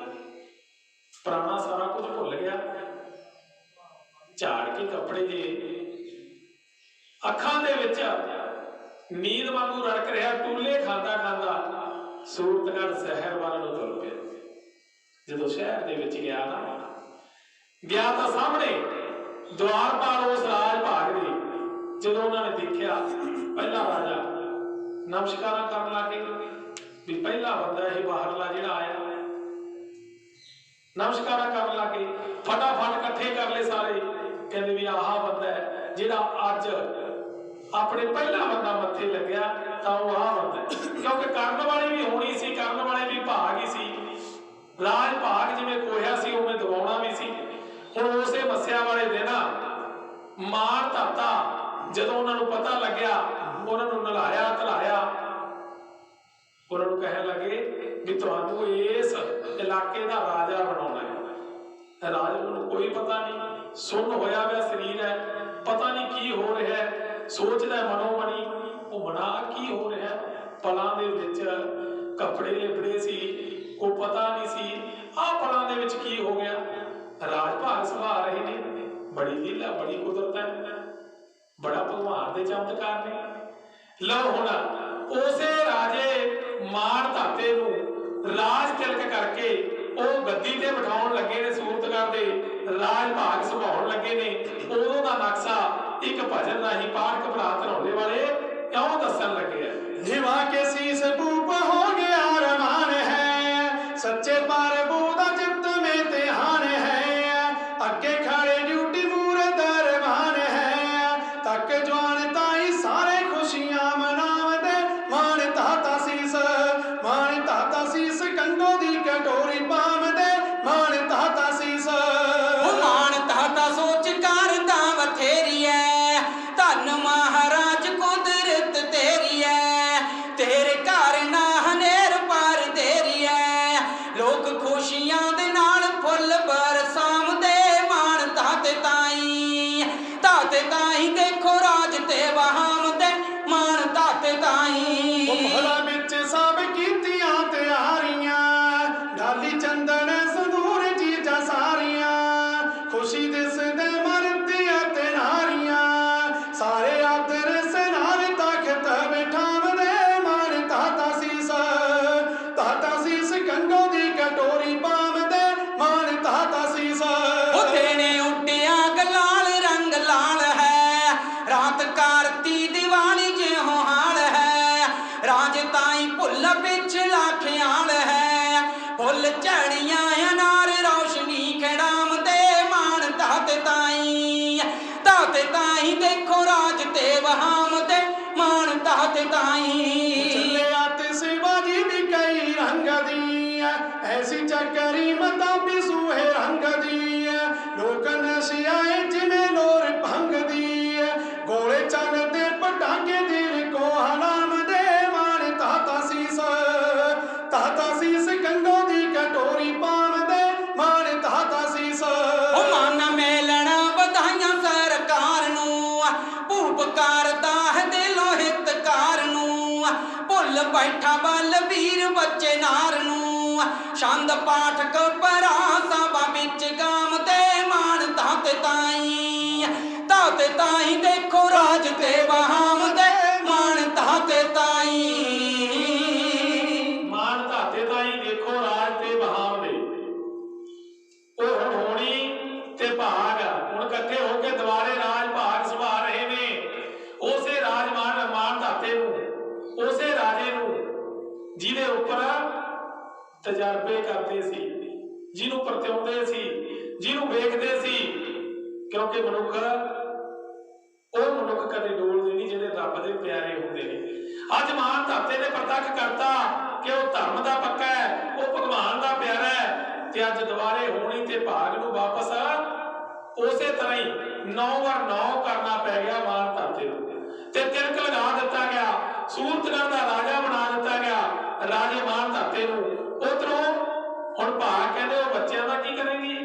[SPEAKER 2] ਪੁਰਾਣਾ ਸਾਰਾ ਕੁਝ ਭੁੱਲ ਗਿਆ। ਝਾੜ ਕੇ ਕੱਪੜੇ ਦੇ ਅੱਖਾਂ ਦੇ ਵਿੱਚ ਨੀਂਦ ਵਾਂਗੂ ਰੜਕ ਰਿਹਾ, ਟੂਲੇ ਖਾਂਦਾ ਖਾਂਦਾ ਸੂਰਤਗੜ੍ਹ ਸ਼ਹਿਰ ਵੱਲ ਨੂੰ ਤੁਰ ਪਿਆ। ਜਦੋਂ ਸ਼ਹਿਰ ਦੇ ਵਿੱਚ ਗਿਆ ਤਾਂ ਸਾਹਮਣੇ ਦੁਆਰਪਾਲ ਉਸ ਰਾਜ ਭਾਗ ਦੇ, ਜਦੋਂ ਉਹਨਾਂ ਨੇ ਦੇਖਿਆ ਪਹਿਲਾ ਰਾਜਾ ਨਮਸਕਾਰਾਂ ਕਰਨ ਲੱਗੇ ਵੀ ਪਹਿਲਾ ਬੰਦਾ ਇਹ ਬਾਹਰਲਾ ਜਿਹੜਾ ਆਇਆ, ਨਮਸਕਾਰਾਂ ਕਰਨ ਲੱਗੇ। ਫਟਾਫਟ ਇਕੱਠੇ ਕਰ ਲਏ ਸਾਰੇ, ਕਹਿੰਦੇ ਵੀ ਆਹ ਬੰਦਾ ਹੈ ਜਿਹੜਾ ਅੱਜ ਆਪਣੇ ਪਹਿਲਾ ਬੰਦਾ ਮੱਥੇ ਲੱਗਿਆ, ਤਾਂ ਉਹ ਆਹ ਬੰਦਾ, ਕਿਉਂਕਿ ਕਰਨ ਵਾਲੀ ਵੀ ਹੋਣੀ ਸੀ, ਕਰਨ ਵਾਲੇ ਵੀ ਭਾਗ ਹੀ ਸੀ। ਰਾਜ ਭਾਗ ਜਿਵੇਂ ਕੋਹਿਆ ਸੀ ਉਵੇਂ ਦਬਾਉਣਾ ਵੀ ਸੀ। ਹੁਣ ਉਸੇ ਮੱਸਿਆ ਵਾਲੇ ਦਿਨ ਮਾਨ ਧਾਤਾ ਜਦੋਂ ਉਹਨਾਂ ਨੂੰ ਪਤਾ ਲੱਗਿਆ, ਉਹਨਾਂ ਨੂੰ ਨਲਾਇਆ ਧਲਾਇਆ, ਉਹਨਾਂ ਨੂੰ ਕਹਿਣ ਲੱਗੇ ਵੀ ਤੁਹਾਨੂੰ ਇਸ ਇਲਾਕੇ ਦਾ ਰਾਜਾ ਬਣਾਉਣਾ ਹੈ। ਰਾਜੇ ਨੂੰ ਕੋਈ ਪਤਾ ਨਹੀਂ, ਸੁੰਨ ਹੋਇਆ ਪਿਆ ਸਰੀਰ ਹੈ, ਪਤਾ ਨਹੀਂ ਕੀ ਹੋ ਰਿਹਾ ਹੈ, ਸੋਚਦਾ ਮਨੋ ਮਨੀ ਉਹ ਬਣਾ ਕੀ ਹੋ ਰਿਹਾ। ਪਲਾਂ ਦੇ ਵਿੱਚ ਕੱਪੜੇ ਲਿਬੜੇ ਸੀ, ਕੋਈ ਪਤਾ ਨਹੀਂ ਸੀ ਆਹ ਪਲਾਂ ਦੇ ਵਿੱਚ ਕੀ ਹੋ ਗਿਆ। ਰਾਜ ਭਾਗ ਸੰਭਾਲ ਰਹੇ ਨੇ, ਬੜੀ ਲੀਲਾ, ਬੜੀ ਕੁਦਰਤ ਹੈ, ਬੜਾ ਭਗਵਾਨ ਦੇ ਚਮਤਕਾਰ ਨੇ। ਲਓ ਹੁਣ ਉਸੇ ਰਾਜੇ ਮਾਨ ਧਾਤੇ ਨੂੰ ਰਾਜ ਤਿਲਕ ਕਰਕੇ ਉਹ ਗੱਦੀ ਤੇ ਬਿਠਾਉਣ ਲੱਗੇ ਨੇ, ਸੂਰਤਗੜ੍ਹ ਦੇ ਰਾਜ ਭਾਗ ਸੰਭਾਉਣ ਲੱਗੇ ਨੇ। ਉਦੋਂ ਦਾ ਨਕਸ਼ਾ ਇੱਕ ਭਜਨ ਰਾਹੀਂ ਪਾਠਕ ਭਰਾ ਧਰੌਲੇ ਵਾਲੇ ਕਿਉਂ ਦੱਸਣ ਲੱਗੇ ਆ।
[SPEAKER 1] निभा के शीस भूप हो गया रमान है, सच्चे प्रभु दा चित्त में ध्यान है, अगे खड़े ड्यूटी पूरे दरबान है, तक जवान ताई सारे खुशियां मनावदे, मान ताता शीस कंगो दी कटोरी पावदे, मान ताता शीस
[SPEAKER 3] ਮਾਨ ਤਾਤਾ ਸੋਚ ਕਰਦਾ ਬਥੇਰੀ ਐ, ਧੰਨ ਮਹਾਰਾਜ ਕੁਦਰਤ ਤੇਰੀ ਐ, तेरे ਬੈਠਾ ਬਲਬੀਰ ਬੱਚੇ ਨਾਰ ਨੂੰ ਛੰਦ ਪਾਠਕ ਪਰਾ ਸਭਾ ਵਿੱਚ ਗਾਮ ਤੇ ਮਾਣ ਤਾਤੇ ਤਾਈ ਦੇਖੋ ਰਾਜ ਤੇ ਬਹਾਮ ਦੇ ਮਾਣ ਤਾਤੇ ਤਾਈ
[SPEAKER 2] ਦੇਖੋ ਰਾਜ ਤੇ ਬਹਾਮ ਦੇ। ਉਹ ਹੁਣ ਹੋਣੀ ਤੇ ਭਾਗ ਹੁਣ ਇਕੱਠੇ ਹੋ ਕੇ ਦੁਬਾਰੇ ਰਾਜ ਭਾਗ ਸੰਭਾਲ ਰਹੇ ਨੇ। ਉਸੇ ਮਾਣ ਧਾਤੇ ਨੂੰ, ਉਸੇ ਰਾਜੇ ਨੂੰ ਜਿਹਦੇ ਉੱਪਰ ਤਜਰਬੇ ਕਰਦੇ ਸੀ, ਜਿਹਨੂੰ ਪਰਤਿਆਉਂਦੇ ਸੀ, ਜਿਹਨੂੰ ਵੇਖਦੇ ਸੀ, ਕਿਉਂਕਿ ਮਨੁੱਖ ਕਦੇ ਡੋਲਦੇ ਨਹੀਂ ਜਿਹੜੇ ਰੱਬ ਦੇ ਪਿਆਰੇ ਹੁੰਦੇ ਨੇ। ਅੱਜ ਮਾਣ ਧਾਤੇ ਨੇ ਪ੍ਰਤੱਖ ਕਰਤਾ ਕਿ ਉਹ ਧਰਮ ਦਾ ਪੱਕਾ ਹੈ, ਉਹ ਭਗਵਾਨ ਦਾ ਪਿਆਰਾ ਹੈ, ਤੇ ਅੱਜ ਦੁਬਾਰੇ ਹੋਣੀ ਤੇ ਭਾਗ ਨੂੰ ਵਾਪਸ ਉਸੇ ਤਰ੍ਹਾਂ ਹੀ 9 ਵਾਰ 9 ਕਰਨਾ ਪੈ ਗਿਆ ਮਾਣ ਧਾਤੇ ਨੂੰ, ਤੇ ਤਿਲਕ ਲਗਾ ਦਿੱਤਾ ਗਿਆ, ਸੂਰਤਗੜ੍ਹ ਦਾ ਰਾਜਾ ਬਣਾ ਦਿੱਤਾ ਗਿਆ ਰਾਜੇ ਮਾਣ ਧਾਤੇ ਨੂੰ। ਉਧਰੋਂ ਹੁਣ ਭਾਗ ਕਹਿੰਦੇ ਉਹ ਬੱਚਿਆਂ ਦਾ ਕੀ ਕਰੇਗੀ,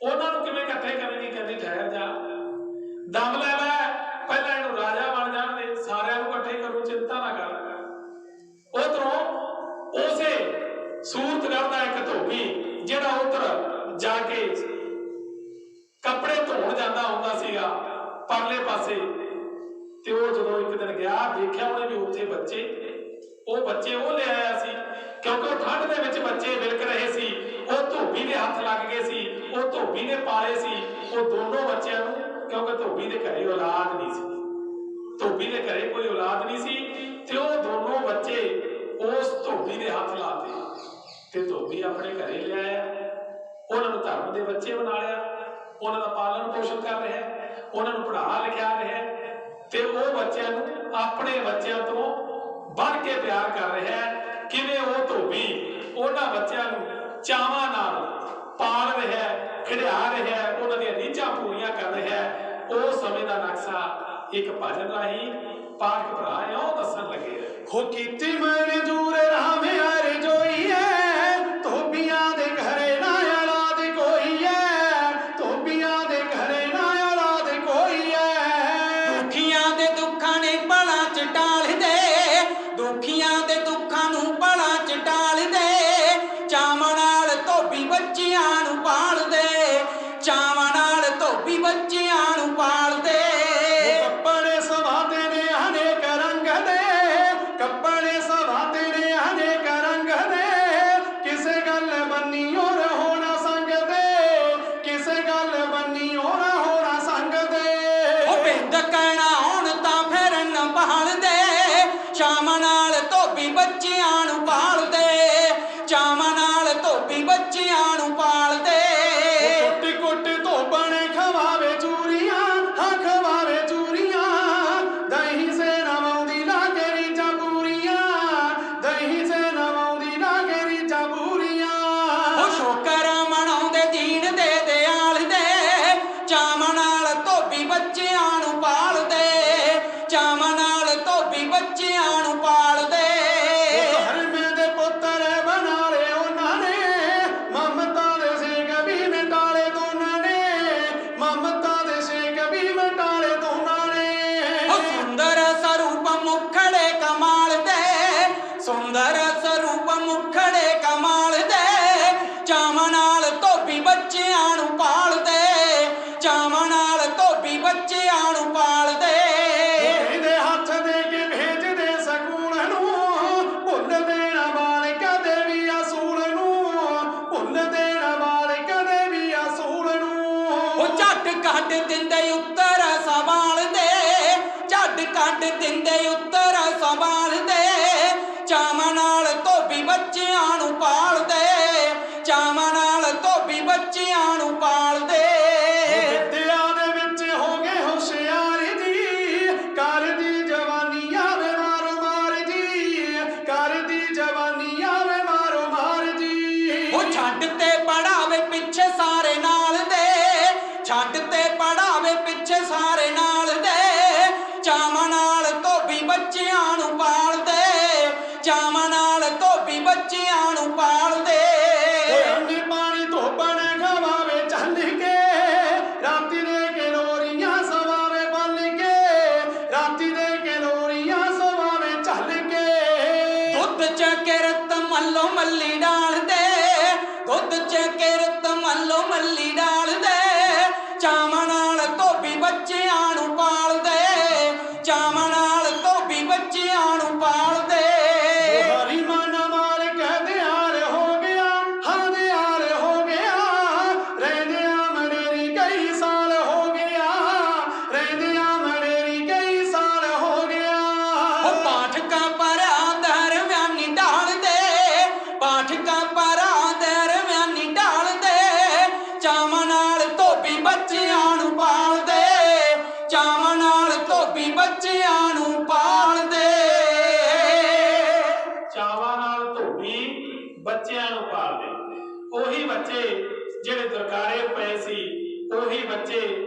[SPEAKER 2] ਉਹਨਾਂ ਨੂੰ ਕਿਵੇਂ ਇਕੱਠੇ ਕਰੇਗੀ? ਕਹਿੰਦੀ ਠਹਿਰ ਜਾ, ਦਮ ਲੈ ਲੈ, ਪਹਿਲਾਂ ਇਹਨੂੰ ਰਾਜਾ ਬਣ ਜਾਣ ਦੇ, ਸਾਰਿਆਂ ਨੂੰ ਇਕੱਠੇ ਕਰੂ, ਚਿੰਤਾ ਨਾ ਕਰ। ਉਧਰੋਂ ਉਸੇ ਸੂਰਤਗੜ੍ਹ ਦਾ ਇੱਕ ਧੋਬੀ ਜਿਹੜਾ ਉਧਰ ਜਾ ਕੇ ਕੱਪੜੇ ਧੋਣ ਜਾਂਦਾ ਹੁੰਦਾ ਸੀਗਾ ਪਰਲੇ ਪਾਸੇ, ਤੇ ਉਹ ਜਦੋਂ ਇੱਕ ਦਿਨ ਗਿਆ ਦੇਖਿਆ ਉਹਨੇ ਵੀ ਉੱਥੇ ਬੱਚੇ ਉਹ ਲੈ ਆਇਆ ਸੀ, ਕਿਉਂਕਿ ਉਹ ਠੰਡ ਦੇ ਵਿੱਚ ਬੱਚੇ ਵਿਲਕ ਰਹੇ ਸੀ, ਉਹ ਧੋਬੀ ਦੇ ਹੱਥ ਲੱਗ ਗਏ ਸੀ, ਉਹ ਧੋਬੀ ਨੇ ਪਾਲੇ ਸੀ ਉਹ ਦੋਨੋਂ ਬੱਚਿਆਂ ਨੂੰ, ਕਿਉਂਕਿ ਧੋਬੀ ਦੇ ਘਰੇ ਔਲਾਦ ਨਹੀਂ ਸੀ, ਧੋਬੀ ਦੇ ਘਰੇ ਕੋਈ ਔਲਾਦ ਨਹੀਂ ਸੀ, ਤੇ ਉਹ ਦੋਨੋਂ ਬੱਚੇ ਉਸ ਧੋਬੀ ਦੇ ਹੱਥ ਲਾਤੇ, ਤੇ ਧੋਬੀ ਆਪਣੇ ਘਰੇ ਲਿਆਇਆ, ਉਹਨਾਂ ਨੂੰ ਧਰਮ ਦੇ ਬੱਚੇ ਬਣਾ ਲਿਆ, ਉਹਨਾਂ ਦਾ ਪਾਲਣ ਪੋਸ਼ਣ ਕਰ ਰਿਹਾ, ਉਹਨਾਂ ਨੂੰ ਪੜ੍ਹਾ ਲਿਖਿਆ ਰਿਹਾ, ਤੇ ਉਹ ਬੱਚਿਆਂ ਨੂੰ ਆਪਣੇ ਬੱਚਿਆਂ ਤੋਂ ਵੱਧ ਕੇ ਪਿਆਰ ਕਰ ਰਿਹਾ ਹੈ। ਕਿਵੇਂ ਉਹ ਧੋਬੀ ਉਹਨਾਂ ਬੱਚਿਆਂ ਨੂੰ ਚਾਵਾਂ ਨਾਲ ਪਾਲ ਰਿਹਾ, ਖਿਡਾਇਆ ਰਿਹਾ, ਉਹਨਾਂ ਦੀਆਂ ਰੀਝਾਂ ਪੂਰੀਆਂ ਕਰ ਰਿਹਾ, ਉਹ ਸਮੇਂ ਦਾ ਨਕਸ਼ਾ ਇੱਕ ਭਜਨ ਰਾਹੀਂ ਪਾਠਕ ਭਰਾ ਇਉਂ ਦੱਸਣ ਲੱਗੇ।
[SPEAKER 1] ਹੋ ਕੀਤੀ ਮਨਜ਼ੂਰ ਰਾਮੇ ਹਰ ਜੋਈ ਹੈ, ਧੋਬੀਆਂ ਦੇ ਘਰੇ ਨਾ ਔਲਾਦ ਕੋਈ ਹੈ, ਧੋਬੀਆਂ ਦੇ ਘਰੇ ਨਾ ਔਲਾਦ ਕੋਈ ਹੈ।
[SPEAKER 3] ਦੁਖੀਆਂ ਦੇ ਦੁੱਖਾਂ ਨੇ ਭਲਾ ਚ ਟਾਲਦੇ, ਦੁਖੀਆਂ ਦੇ ਦੁੱਖਾਂ ਨੂੰ ਭਲਾ ਚ ਟਾਲਦੇ, ਚਾਵਾਂ ਨਾਲ ਧੋਬੀ ਬੱਚਿਆਂ ਨੂੰ ਪਾਲਦੇ, ਚਾਵਾਂ ਨਾਲ ਧੋਬੀ ਬੱਚਿਆਂ ਨੂੰ ਪਾਲਦੇ।
[SPEAKER 1] ਕੱਪੜੇ ਸਵਾਦੇ ਨੇ ਅਨੇਕ ਰੰਗ ਦੇ, ਕੱਪੜੇ ਸਵਾਦੇ ਨੇ ਅਨੇਕ ਰੰਗ ਦੇ, ਕਿਸੇ ਗੱਲ ਬੰਨੀ ਹੋਰ ਹੋਣਾ ਸੰਗ ਦੇ, ਕਿਸੇ ਗੱਲ ਬੰਨੀ ਹੋਰ ਹੋਣਾ ਸੰਗ ਦੇ।
[SPEAKER 3] ਉਹ ਬਿੰਦ ਕਹਿਣਾ ਹੁਣ ਤਾਂ ਫਿਰਨ ਭਾਲਦੇ, ਚਾਵਾਂ ਨਾਲ ਧੋਬੀ ਬੱਚਿਆਂ ਨੂੰ ਪਾਲਦੇ, ਚਾਵਾਂ ਨਾਲ ਧੋਬੀ ਬੱਚਿਆਂ ਨੂੰ ਪਾਲਦੇ।
[SPEAKER 1] ਕੁੱਟ ਕੁੱਟ ਧੋਬਣ ਖਵਾਵੇ ਚੂਰੀਆਂ, ਹਾਂ ਖਵਾਵੇ ਚੂਰੀਆਂ, ਦਹੀਂ ਸੇ ਨਵਾਉਂਦੀ ਲਾਗੇ ਰੀਝਾਂ ਪੂਰੀਆਂ, ਦਹੀਂ ਸੇ ਨਵਾਉਂਦੀ ਲਾਗੇ ਰੀਝਾਂ ਪੂਰੀਆਂ।
[SPEAKER 3] ਉਹ ਸ਼ੁਕਰ ਮਨਾਉਂਦੇ ਦੀਨ ਦੇ ਦਿਆਲ ਦੇ, ਚਾਵਾਂ ਨਾਲ ਧੋਬੀ ਬੱਚਿਆਂ ਨੂੰ ਪਾਲਦੇ, ਚਾਵਾਂ ਨਾਲ ਧੋਬੀ ਬੱਚਿਆਂ ਨੂੰ ਪਾਲਦੇ।
[SPEAKER 1] ਧਰਮੇ ਦੇ ਪੁੱਤਰ ਬਣਾ ਲਏ ਉਹਨਾਂ ਨੇ, ਮਮਤਾ ਦੇ ਸੇਕ ਵੀ ਮਿਟਾਲੇ ਦੋਨਾਂ ਨੇ, ਮਮਤਾ ਦੇ ਸੇਕ ਵੀ ਮਿਟਾਲੇ ਦੋਨਾਂ ਨੇ।
[SPEAKER 3] ਉਹ ਸੁੰਦਰ ਸਰੂਪ ਮੁਖੜੇ ਕਮਾਲ ਦੇ, ਸੁੰਦਰ ਸਰੂਪ ਮੁਖੜੇ ਕਮਾਲ ਦੇ, ਚਾਵਾਂ ਨਾਲ ਧੋਬੀ ਬੱਚਿਆਂ ਨੂੰ ਪਾਲਦੇ, ਚਾਵਾਂ ਨਾਲ ਧੋਬੀ ਬੱਚਿਆਂ ਨੂੰ ਪਾਲਦੇ।
[SPEAKER 1] ਇਹਦੇ ਹੱਥ ਦੇ ਕੇ ਭੇਜਦੇ ਸਕੂਲ ਨੂੰ, ਭੁੱਲ ਦੇਣਾ ਵਾਲੇ ਕਦੇ ਵੀ ਅਸੂਲ ਨੂੰ, ਭੁੱਲ ਦੇਣਾ ਵਾਲੇ ਕਦੇ ਵੀ ਅਸੂਲ ਨੂੰ।
[SPEAKER 3] ਉਹ ਝੱਟ ਕੱਢ ਦਿੰਦੇ ਉੱਤਰ ਸਵਾਲ ਦੇ, ਝੱਟ ਕੱਢ ਦਿੰਦੇ ਉੱਤਰ ਸਵਾਲ ਦੇ, ਚਾਵਾਂ ਨਾਲ ਧੋਬੀ ਬੱਚਿਆਂ ਨੂੰ ਪਾਲਦੇ, ਚਾਵਾਂ ਨਾਲ ਧੋਬੀ ਬੱਚਿਆਂ ਨੂੰ ਪਾਲਦੇ।
[SPEAKER 1] ਵਿਦਿਆ ਦੇ ਵਿੱਚ ਹੋ ਗਏ ਹੁਸ਼ਿਆਰ ਜੀ, ਕਰਦੀ ਜਵਾਨੀ ਆਵੇ ਮਾਰੋ ਮਾਰ ਜੀ, ਕਰਦੀ ਜਵਾਨੀ ਆਵੇ ਮਾਰੋ ਮਾਰ ਜੀ।
[SPEAKER 3] ਉਹ ਛੱਡ ਤੇ ਪੜਾਵੇ ਪਿੱਛੇ ਸਾਰੇ ਨਾਲ ਦੇ, ਛੱਡ ਤੇ ਪੜਾਵੇ ਪਿੱਛੇ ਸਾਰੇ ਨਾਲ ਦੇ, ਚਾਵਾਂ ਨਾਲ ਧੋਬੀ ਬੱਚਿਆਂ ਨੂੰ ਪਾਲਦੇ, ਚਾਵਾਂ ਨਾਲ ਧੋਬੀ ਬੱਚਿਆਂ ਨੂੰ ਪਾਲਦੇ।
[SPEAKER 1] ਅੰਨੀ ਪਾਣੀ ਧੋਬਣ ਖਵਾਵੇ ਚੱਲ ਕੇ, ਰਾਤੀ ਦੇ ਕੇ ਲੋਰੀਆਂ ਸਵਾਵੇ ਬੱਲ ਕੇ, ਰਾਤੀ ਦੇ ਕੇ ਲੋਰੀਆਂ ਸਵਾਵੇ ਚੱਲ ਕੇ।
[SPEAKER 3] ਚਾਵਾਂ ਨਾਲ ਧੋਬੀ ਬੱਚਿਆਂ ਨੂੰ ਪਾਲਦੇ, ਚਾਵਾਂ ਨਾਲ ਧੋਬੀ ਬੱਚਿਆਂ ਨੂੰ ਪਾਲਦੇ।
[SPEAKER 1] ਹਰੀ ਮਾਨਾ ਮਾਰ ਕਹਦੇ ਹਾਰ ਹੋ ਗਿਆ, ਹਾਂ ਦੇ ਹਾਰ ਹੋ ਗਿਆ, ਰਹਿੰਦਿਆਂ ਮਡੇਰੀ ਕਈ ਸਾਲ ਹੋ ਗਿਆ, ਰਹਿੰਦਿਆਂ ਮਡੇਰੀ ਕਈ ਸਾਲ ਹੋ ਗਿਆ।
[SPEAKER 3] ਉਹ ਪਾਠਕਾਂ ਪਰਾਂ ਦਰਮਿਆਨੀ ਢਾਲਦੇ, ਪਾਠਕਾਂ ਪਰਾਂ ਦਰਮਿਆਨੀ ਢਾਲਦੇ, ਚਾਵਾਂ ਨਾਲ ਧੋਬੀ ਬੱਚਿਆਂ ਨੂੰ ਪਾਲਦੇ, ਚਾਵਾਂ ਨਾਲ ਧੋਬੀ ਬੱਚਿਆਂ ਨੂੰ ਪਾਲਦੇ।
[SPEAKER 2] ਚਾਵਾਂ ਨਾਲ ਧੋਬੀ ਬੱਚਿਆਂ ਨੂੰ ਪਾਲਦੇ। ਉਹੀ ਬੱਚੇ ਜਿਹੜੇ ਦੁਰਕਾਰੇ ਪਏ ਸੀ, ਉਹੀ ਬੱਚੇ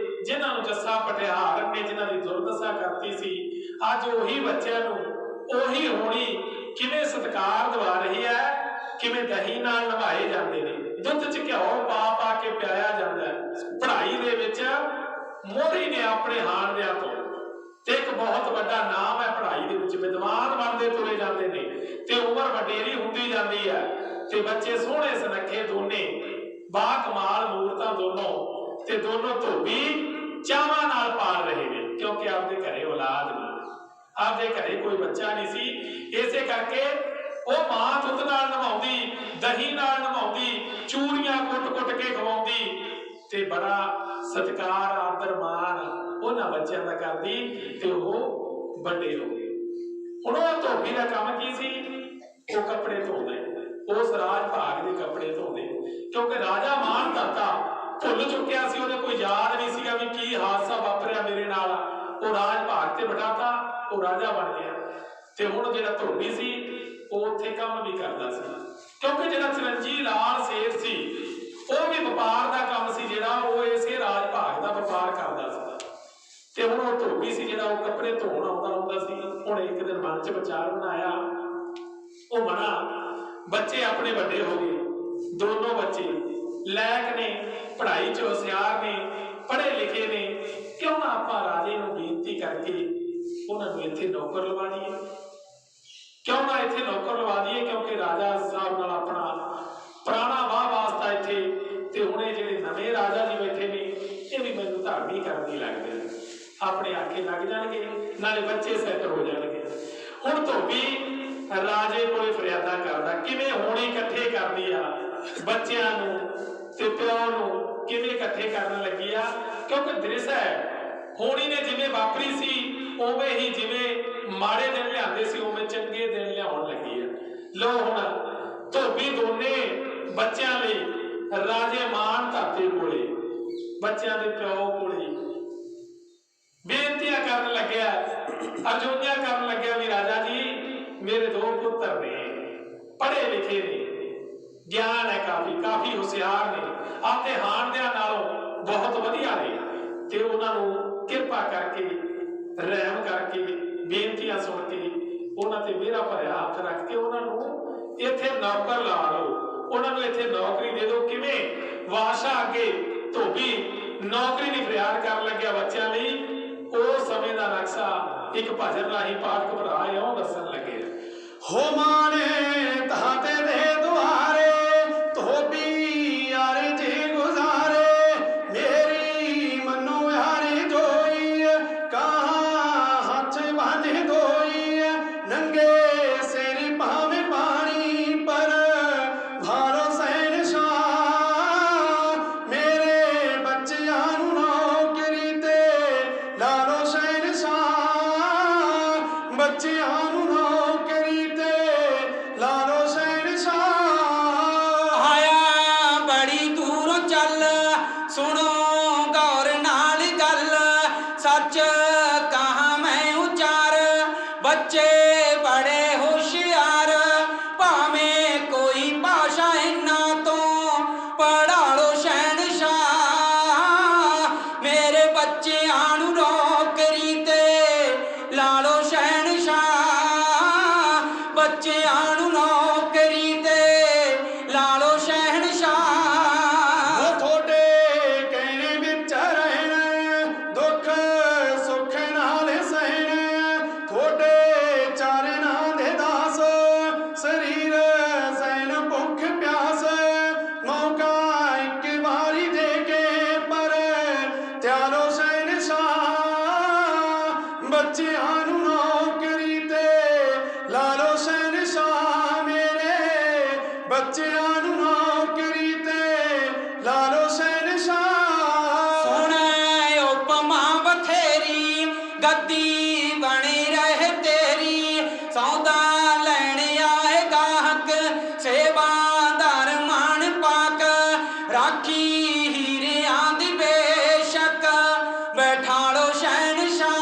[SPEAKER 2] ਜਿਨ੍ਹਾਂ ਨੂੰ ਜੱਸਾ ਪਟਿਆਰ ਨੇ ਜਿਨ੍ਹਾਂ ਦੀ ਦੁਰਦਸ਼ਾ ਕਰਤੀ ਸੀ, ਅੱਜ ਉਹੀ ਬੱਚਿਆਂ ਨੂੰ ਉਹੀ ਹੋਣੀ ਕਿਵੇਂ ਸਤਿਕਾਰ ਦਵਾ ਰਹੀ ਹੈ, ਕਿਵੇਂ ਦਹੀਂ ਨਾਲ ਨਵਾਏ ਜਾਂਦੇ ਨੇ, ਦੁੱਧ 'ਚ ਘਿਓ ਪਾ ਪਾ ਕੇ ਪਿਆਇਆ ਜਾਂਦਾ ਹੈ। ਪੜ੍ਹਾਈ ਦੇ ਵਿੱਚ ਮੋਹਰੀ ਨੇ ਆਪਣੇ ਹਾਣਦਿਆਂ ਤੋਂ, ਤੇ ਇੱਕ ਬਹੁਤ ਵੱਡਾ ਨਾਮ ਹੈ ਪੜ੍ਹਾਈ ਦੇ ਵਿੱਚ, ਵਿਦਵਾਨ ਬਣਦੇ ਤੁਰੇ ਜਾਂਦੇ ਨੇ ਤੇ ਉਮਰ ਵਡੇਰੀ ਹੁੰਦੀ ਜਾਂਦੀ ਹੈ ਤੇ ਬੱਚੇ ਸੋਹਣੇ ਸੁਨੱਖੇ ਦੋਨੇ, ਬਾ ਕਮਾਲ ਮੂਰਤਾਂ ਦੋਨੋਂ, ਤੇ ਦੋਨੋਂ ਧੋਬੀ ਚਾਵਾਂ ਨਾਲ ਪਾਲ ਰਹੇ ਨੇ ਕਿਉਂਕਿ ਆਪਦੇ ਘਰੇ ਔਲਾਦ ਨਹੀਂ, ਆਪਦੇ ਘਰੇ ਕੋਈ ਬੱਚਾ ਨਹੀਂ ਸੀ। ਇਸੇ ਕਰਕੇ ਉਹ ਮਾਂ ਦੁੱਧ ਨਾਲ ਨਵਾਉਂਦੀ, ਦਹੀਂ ਨਾਲ ਨਵਾਉਂਦੀ, ਚੂਰੀਆਂ ਕੁੱਟ-ਕੁੱਟ ਕੇ ਖਵਾਉਂਦੀ ਤੇ ਬੜਾ ਸਤਿਕਾਰ ਆਦਰ ਮਾਣ ਉਹਨਾਂ ਬੱਚਿਆਂ ਦਾ ਕਰਦੀ ਤੇ ਉਹ ਵੱਡੇ ਹੋ ਗਏ। ਹੁਣ ਉਹ ਧੋਬੀ ਦਾ ਕੰਮ ਕੀ ਸੀ? ਉਹ ਕੱਪੜੇ ਧੋਂਦੇ, ਉਸ ਰਾਜ ਭਾਗ ਦੇ ਕੱਪੜੇ ਧੋਂਦੇ, ਕਿਉਂਕਿ ਰਾਜਾ ਮਾਣ ਦਾਤਾ ਭੁੱਲ ਚੁੱਕਿਆ ਸੀ, ਉਹਨੇ ਕੋਈ ਯਾਦ ਨਹੀਂ ਸੀਗਾ ਵੀ ਕੀ ਹਾਦਸਾ ਵਾਪਰਿਆ ਮੇਰੇ ਨਾਲ। ਉਹ ਰਾਜ ਭਾਗ ਤੇ ਬਿਠਾਤਾ, ਉਹ ਰਾਜਾ ਬਣ ਗਿਆ। ਤੇ ਹੁਣ ਜਿਹੜਾ ਧੋਬੀ ਸੀ ਉਹ ਉੱਥੇ ਕੰਮ ਵੀ ਕਰਦਾ ਸੀ, ਕਿਉਂਕਿ ਜਿਹੜਾ ਚਰਨਜੀਤ ਲਾਲ ਸੇਠ ਸੀ ਉਹ ਵੀ ਵਪਾਰ ਦਾ ਕੰਮ ਸੀ ਜਿਹੜਾ ਉਹ ਇਸੇ ਰਾਜ ਭਾਗ ਦਾ ਵਪਾਰ ਕਰਦਾ ਸੀ। ਤੇ ਹੁਣ ਉਹ ਧੋਬੀ ਸੀ ਜਿਹੜਾ ਉਹ ਕੱਪੜੇ ਧੋਣ ਆਉਂਦਾ ਹੁੰਦਾ ਸੀ। ਹੁਣ ਇੱਕ ਦਿਨ ਮਨ 'ਚ ਵਿਚਾਰ ਬਣਾਇਆ, ਉਹ ਬਣਾ ਬੱਚੇ ਆਪਣੇ ਵੱਡੇ ਹੋ ਗਏ, ਦੋਨੋਂ ਬੱਚੇ ਲਾਇਕ ਨੇ, ਪੜ੍ਹਾਈ 'ਚ ਹੁਸ਼ਿਆਰ ਨੇ, ਪੜ੍ਹੇ ਲਿਖੇ ਨੇ, ਕਿਉਂ ਨਾ ਆਪਾਂ ਰਾਜੇ ਨੂੰ ਬੇਨਤੀ ਕਰਕੇ ਉਹਨਾਂ ਨੂੰ ਇੱਥੇ ਨੌਕਰ ਲਵਾ ਦਈਏ, ਕਿਉਂ ਨਾ ਇੱਥੇ ਨੌਕਰ ਲਵਾ ਦਈਏ, ਕਿਉਂਕਿ ਰਾਜਾ ਸਾਹਿਬ ਨਾਲ ਆਪਣਾ ਪੁਰਾਣਾ ਵਾਹ ਵਾਸਤਾ ਇੱਥੇ, ਤੇ ਹੁਣ ਇਹ ਜਿਹੜੇ ਨਵੇਂ ਰਾਜਾ ਜੀ ਬੈਠੇ ਨੇ ਇਹ ਵੀ ਮੈਨੂੰ ਧਾਰਮਿਕ ਕਰਨ ਦੀ ਲੱਗਦੇ ਨੇ, ਆਪਣੇ ਆਖੇ ਲੱਗ ਜਾਣਗੇ, ਨਾਲੇ ਬੱਚੇ ਸੈੱਟ ਹੋ ਜਾਣਗੇ। ਹੁਣ ਧੋਬੀ ਰਾਜੇ ਕੋਲੇ ਫਰਿਆਦਾਂ ਕਰਦਾ, ਕਿਵੇਂ ਹੋਣੀ ਇਕੱਠੇ ਕਰਦੀ ਆ ਬੱਚਿਆਂ ਨੂੰ ਤੇ ਪਿਓ ਨੂੰ, ਕਿਵੇਂ ਇਕੱਠੇ ਕਰਨ ਲੱਗੀ ਆ, ਕਿਉਂਕਿ ਦ੍ਰਿਸ਼ ਹੈ ਹੋਣੀ ਨੇ ਜਿਵੇਂ ਵਾਪਰੀ ਸੀ ਉਵੇਂ ਹੀ, ਜਿਵੇਂ ਮਾੜੇ ਦਿਨ ਲਿਆਂਦੇ ਸੀ ਉਵੇਂ ਚੰਗੇ ਦਿਨ ਲਿਆਉਣ ਲੱਗੀ ਆ। ਲੋ ਹੁਣ ਧੋਬੀ ਦੋਨੇ ਬੱਚਿਆਂ ਲਈ ਰਾਜੇ ਮਾਣ ਦਾਤੇ ਕੋਲੇ, ਬੱਚਿਆਂ ਦੇ ਪਿਓ ਕੋਲੇ ਬੇਨਤੀਆਂ ਕਰਨ ਲੱਗਿਆ, ਅਰਜ਼ੋਈਆਂ ਕਰਨ ਲੱਗਿਆ ਵੀ ਰਾਜਾ ਜੀ ਮੇਰੇ ਦੋ ਪੁੱਤਰ ਨੇ, ਪੜ੍ਹੇ ਲਿਖੇ ਨੇ, ਗਿਆਨ ਹੈ ਕਾਫੀ ਹੁਸ਼ਿਆਰ ਨੇ, ਆਪਦੇ ਹਾਣਦਿਆਂ ਨਾਲੋਂ ਬਹੁਤ ਵਧੀਆ ਨੇ, ਤੇ ਉਹਨਾਂ ਨੂੰ ਕਿਰਪਾ ਕਰਕੇ ਰਹਿਮ ਕਰਕੇ ਬੇਨਤੀਆਂ ਸੁਣ ਕੇ ਉਹਨਾਂ ਤੇ ਮੇਰਾ ਭਰਿਆ ਹੱਥ ਰੱਖ ਕੇ ਉਹਨਾਂ ਨੂੰ ਇੱਥੇ ਨੌਕਰ ਲਾ ਲਓ, ਉਹਨਾਂ ਨੂੰ ਇੱਥੇ ਨੌਕਰੀ ਦੇ ਦਿਓ। ਕਿਵੇਂ ਵਾਸ਼ਾ ਅੱਗੇ ਧੋਬੀ ਨੌਕਰੀ ਦੀ ਫਰਿਆਦ ਕਰਨ ਲੱਗਿਆ ਬੱਚਿਆਂ ਲਈ, ਉਸ ਸਮੇਂ ਦਾ ਨਕਸ਼ਾ ਇੱਕ ਭਜਨ ਰਾਹੀਂ ਪਾਠਕ ਭਰਾ ਇਉਂ ਦੱਸਣ ਲੱਗੇ।
[SPEAKER 1] ਹੋ ਮਾਣੇ ਤਾਤੇ ਦੇ ਦੁਆਰੇ ਧੋਬੀ ਯਾਰੇ ਜੀ ਗੁਜ਼ਾਰੇ, ਮੇਰੀ ਮਨੋ ਯਾਰੀ ਜੋਈ ਕਹਾਂ ਹੱਥ ਬਾਂਧੇ ਦੋਈ, ਨੰਗੇ ਸਿਰ ਭਾਵੇਂ ਪਾਣੀ ਪਰ ਭਾਰੋ ਸੈਨ ਸ਼ਾਹ, ਮੇਰੇ ਬੱਚਿਆਂ ਨੂੰ ਨੌਕਰੀ ਤੇ ਲਾਲੋ ਸੈਨ ਸ਼ਾਹ, ਬੱਚਿਆਂ ਨੂੰ ਨੌਕਰੀ ਤੇ ਲਾਲੋ ਸੈਨ ਸ਼ਾਹ।
[SPEAKER 3] ਆਇਆ ਬੜੀ ਦੂਰੋਂ ਚੱਲ, ਸੁਣੋ ਗੌਰ ਨਾਲ ਗੱਲ, ਸੱਚ ਕਹਾਂ ਮੈਂ ਉਚਾਰ, ਬੱਚੇ ਬੜੇ ਹੁਸ਼ਿਆਰ, ਭਾਵੇਂ ਕੋਈ ਭਾਸ਼ਾ ਇਹਨਾਂ ਤੋਂ ਪੜ੍ਹਾ ਲੋ ਸ਼ਹਿਨਸ਼ਾਹ, ਮੇਰੇ ਬੱਚਿਆਂ ਨੂੰ ਨੌਕਰੀ ਤੇ ਲਾ ਲੋ ਸ਼ਹਿਨਸ਼ਾਹ, ਬੱਚਿਆਂ ਨੂੰ ਨੌਕਰੀ ਤੇ ਲਾ ਲੋ ਸ਼ਹਿਨਸ਼ਾਹ।
[SPEAKER 1] ਉਹ ਤੁਹਾਡੇ ਕਹਿਣੇ ਵਿੱਚ ਰਹਿਣਾ, ਦੁੱਖ ਸੁੱਖ ਸਿਆਲੋ ਸ਼ਹਿਨशाह ਬੱਚਿਆਂ ਨੂੰ ਨੌਕਰੀ ਤੇ ਲਾ ਲੋ ਸ਼ਹਿਨशाह ਮੇਰੇ ਬੱਚਿਆਂ ਨੂੰ ਨੌਕਰੀ ਤੇ ਲਾ ਲੋ ਸ਼ਹਿਨशाह
[SPEAKER 3] ਸੁਣ ਉਪਮਾ ਬਥੇਰੀ ਗੱਦੀ ਬਣੀ ਰਹੇ ਤੇਰੀ ਸੌਦਾ ਲੈਣ ਆਏ ਗਾਹਕ ਸੇਵਾਦਾਰ ਮਾਣ ਪਾਕ ਰਾਖੀ ਹੀਰਿਆਂ ਦੀ ਬੇਸ਼ੱਕ ਬੈਠਾਲੋ ਸ਼ਹਿਨशाह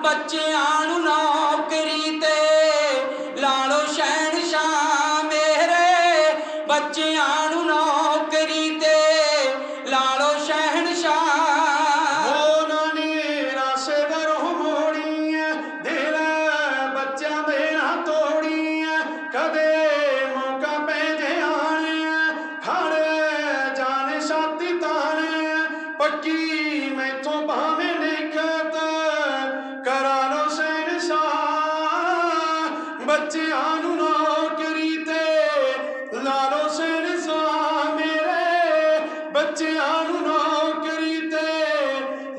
[SPEAKER 3] ਬੱਚਿਆਂ ਨੂੰ ਨੌਕਰੀ ਤੇ ਲਾ ਲੋ ਸ਼ਹਿਨशाह ਮੇਰੇ ਬੱਚਿਆਂ ਨੂੰ ਨੌਕਰੀ ਤੇ ਲਾ ਲੋ ਸ਼ਹਿਨशाह
[SPEAKER 1] पक्की मैथों भावे लिखत करा लो शहनशाह बच्चियां नू नौकरी ते ला लो शहनशाह मेरे बच्चियां नू नौकरी ते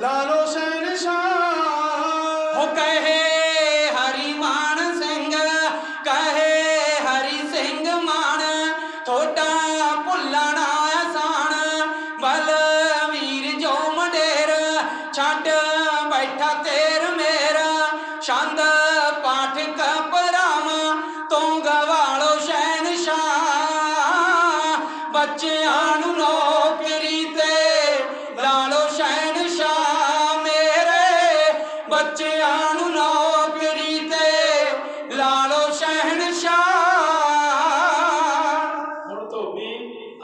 [SPEAKER 1] ला लो शहनशाह
[SPEAKER 3] हो कहे हरि मान सिंह कहे हरि सिंह मान थोड़ा भुलना आसान बल ਛੱਡ ਬੈਠਾ ਤੇਰ ਮੇਰਾ ਛੰਦ ਪਾਠ ਕਪਰਾਵਾਂ ਤੂੰ ਗਵਾਲੋ ਸ਼ਹਿਨशाह ਬੱਚਿਆਂ ਨੂੰ ਨੌਕਰੀ ਤੇ ਲਾ ਲੋ ਸ਼ਹਿਨशाह ਮੇਰੇ ਬੱਚਿਆਂ ਨੂੰ ਨੌਕਰੀ ਤੇ ਲਾ ਲੋ ਸ਼ਹਿਨशाह
[SPEAKER 2] ਹੁਣ ਧੋਬੀ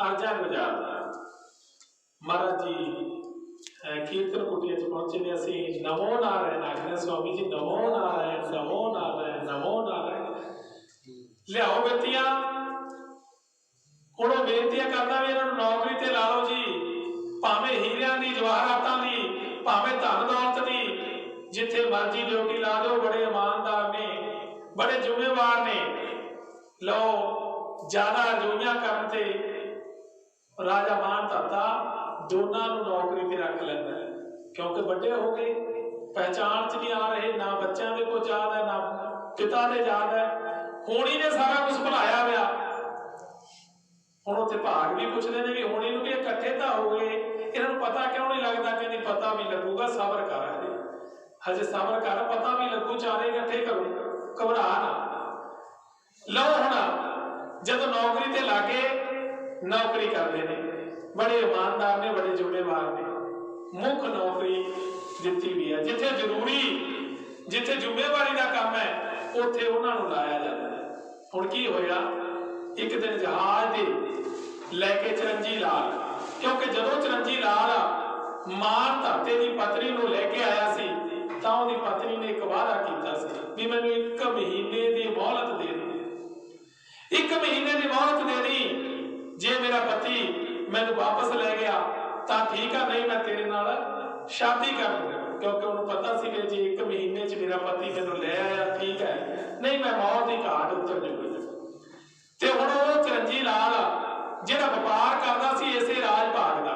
[SPEAKER 2] ਆਰਜਾ ਗੁਜ਼ਾਰਦਾ ਮਹਾਰਾਜ ਜੀ ਕੀਰਤਨ ਕੁਟੀਆਂ 'ਚ ਪਹੁੰਚੇ ਨੇ ਅਸੀਂ ਨਮੋ ਨਾਰਾਇਣ ਆਖਦੇ ਸਵਾਮੀ ਜੀ ਨਮੋ ਨਾਰਾਇਣ ਨਮੋ ਨਾਰਾਇਣ ਨਮੋ ਨਾਰਾਇਣ ਲਿਆਓ ਬੇਟੀਆਂ ਹੁਣ ਉਹ ਬੇਨਤੀਆਂ ਕਰਦਾ ਵੀ ਇਹਨਾਂ ਨੂੰ ਨੌਕਰੀ ਤੇ ਲਾ ਲਓ ਜੀ ਭਾਵੇਂ ਹੀਰਿਆਂ ਦੀ ਜਵਾਹਰਾਤਾਂ ਦੀ ਭਾਵੇਂ ਧਨ ਦੌਲਤ ਦੀ ਜਿੱਥੇ ਮਰਜ਼ੀ ਡਿਊਟੀ ਲਾ ਦਿਓ ਬੜੇ ਇਮਾਨਦਾਰ ਨੇ ਬੜੇ ਜ਼ਿੰਮੇਵਾਰ ਨੇ ਲਓ ਜ਼ਿਆਦਾ ਰਜੋਈਆਂ ਕਰਨ ਤੇ ਰਾਜਾ ਮਾਨ ਧਾਤਾ ਦੋਨਾਂ ਨੂੰ ਨੌਕਰੀ ਤੇ ਰੱਖ ਲੈਂਦਾ ਕਿਉਂਕਿ ਵੱਡੇ ਹੋ ਗਏ ਪਹਿਚਾਣ 'ਚ ਨਹੀਂ ਆ ਰਹੇ ਨਾ ਬੱਚਿਆਂ ਦੇ ਕੋਲ ਯਾਦ ਹੈ ਨਾ ਪਿਤਾ ਦੇ ਯਾਦ ਹੈ ਹੋਣੀ ਨੇ ਸਾਰਾ ਕੁਝ ਭੁਲਾਇਆ ਹੋਇਆ ਹੁਣ ਉੱਥੇ ਭਾਗ ਵੀ ਪੁੱਛਦੇ ਨੇ ਵੀ ਹੋਣੀ ਨੂੰ ਵੀ ਇਕੱਠੇ ਤਾਂ ਹੋ ਗਏ ਇਹਨਾਂ ਨੂੰ ਪਤਾ ਕਿਉਂ ਨਹੀਂ ਲੱਗਦਾ ਕਿ ਨਹੀਂ ਪਤਾ ਵੀ ਲੱਗੂਗਾ ਸਬਰ ਕਰ ਹਜੇ ਸਬਰ ਕਰ ਪਤਾ ਵੀ ਲੱਗੂ ਚਾਰੇ ਇਕੱਠੇ ਕਰੋ ਘਬਰਾ ਨਾ ਲਓ ਹੁਣ ਜਦੋਂ ਨੌਕਰੀ ਤੇ ਲਾਗੇ ਨੌਕਰੀ ਕਰਦੇ ਨੇ बड़े ईमानदार ने बड़े जिम्मेवार ने मुख नौकरी ਦਿੱਤੀ ਵੀ ਹੈ ਜਿੱਥੇ ਜ਼ਰੂਰੀ ਜਿੱਥੇ ਜ਼ਿੰਮੇਵਾਰੀ ਦਾ ਕੰਮ ਹੈ ਉੱਥੇ ਉਹਨਾਂ ਨੂੰ ਲਾਇਆ ਜਾਂਦਾ ਹੈ ਹੁਣ ਕੀ ਹੋਇਆ ਇੱਕ ਦਿਨ ਜਹਾਜ਼ ਦੇ ਲੈ ਕੇ ਚਰਨਜੀ ਲਾਲ ਕਿਉਂਕਿ ਜਦੋਂ ਚਰਨਜੀ ਲਾਲ ਮਾਨ ਧਰਤੇ ਦੀ ਪਤਨੀ ਨੂੰ ਲੈ ਕੇ ਆਇਆ ਸੀ ਤਾਂ ਉਹਦੀ ਪਤਨੀ ਨੇ ਇੱਕ ਵਾਅਦਾ ਕੀਤਾ ਸੀ ਵੀ ਮੈਨੂੰ 1 ਮਹੀਨੇ ਦੀ ਮੌਲਤ ਦੇ ਦੇ 1 ਮਹੀਨੇ ਦੀ ਮੌਲਤ ਦੇ ਦੀ ਜੇ ਮੇਰਾ ਪਤੀ ਮੈਨੂੰ ਵਾਪਸ ਲੈ ਗਿਆ ਤਾਂ ਠੀਕ ਆ ਨਹੀਂ ਮੈਂ ਤੇਰੇ ਨਾਲ ਸ਼ਾਦੀ ਕਰ ਲੂੰਗਾ ਕਿਉਂਕਿ ਉਹਨੂੰ ਪਤਾ ਸੀ ਕਿ ਜੇ 1 ਮਹੀਨੇ 'ਚ ਮੇਰਾ ਪਤੀ ਮੈਨੂੰ ਲੈ ਆਇਆ ਠੀਕ ਹੈ ਨਹੀਂ ਮੈਂ ਮੌਤ ਦੀ ਘਾਟ ਉਤਰ ਜੂਗਾ ਤੇ ਹੁਣ ਉਹ ਚਰਨਜੀ ਲਾਲ ਜਿਹੜਾ ਵਪਾਰ ਕਰਦਾ ਸੀ ਇਸੇ ਰਾਜ ਭਾਗ ਦਾ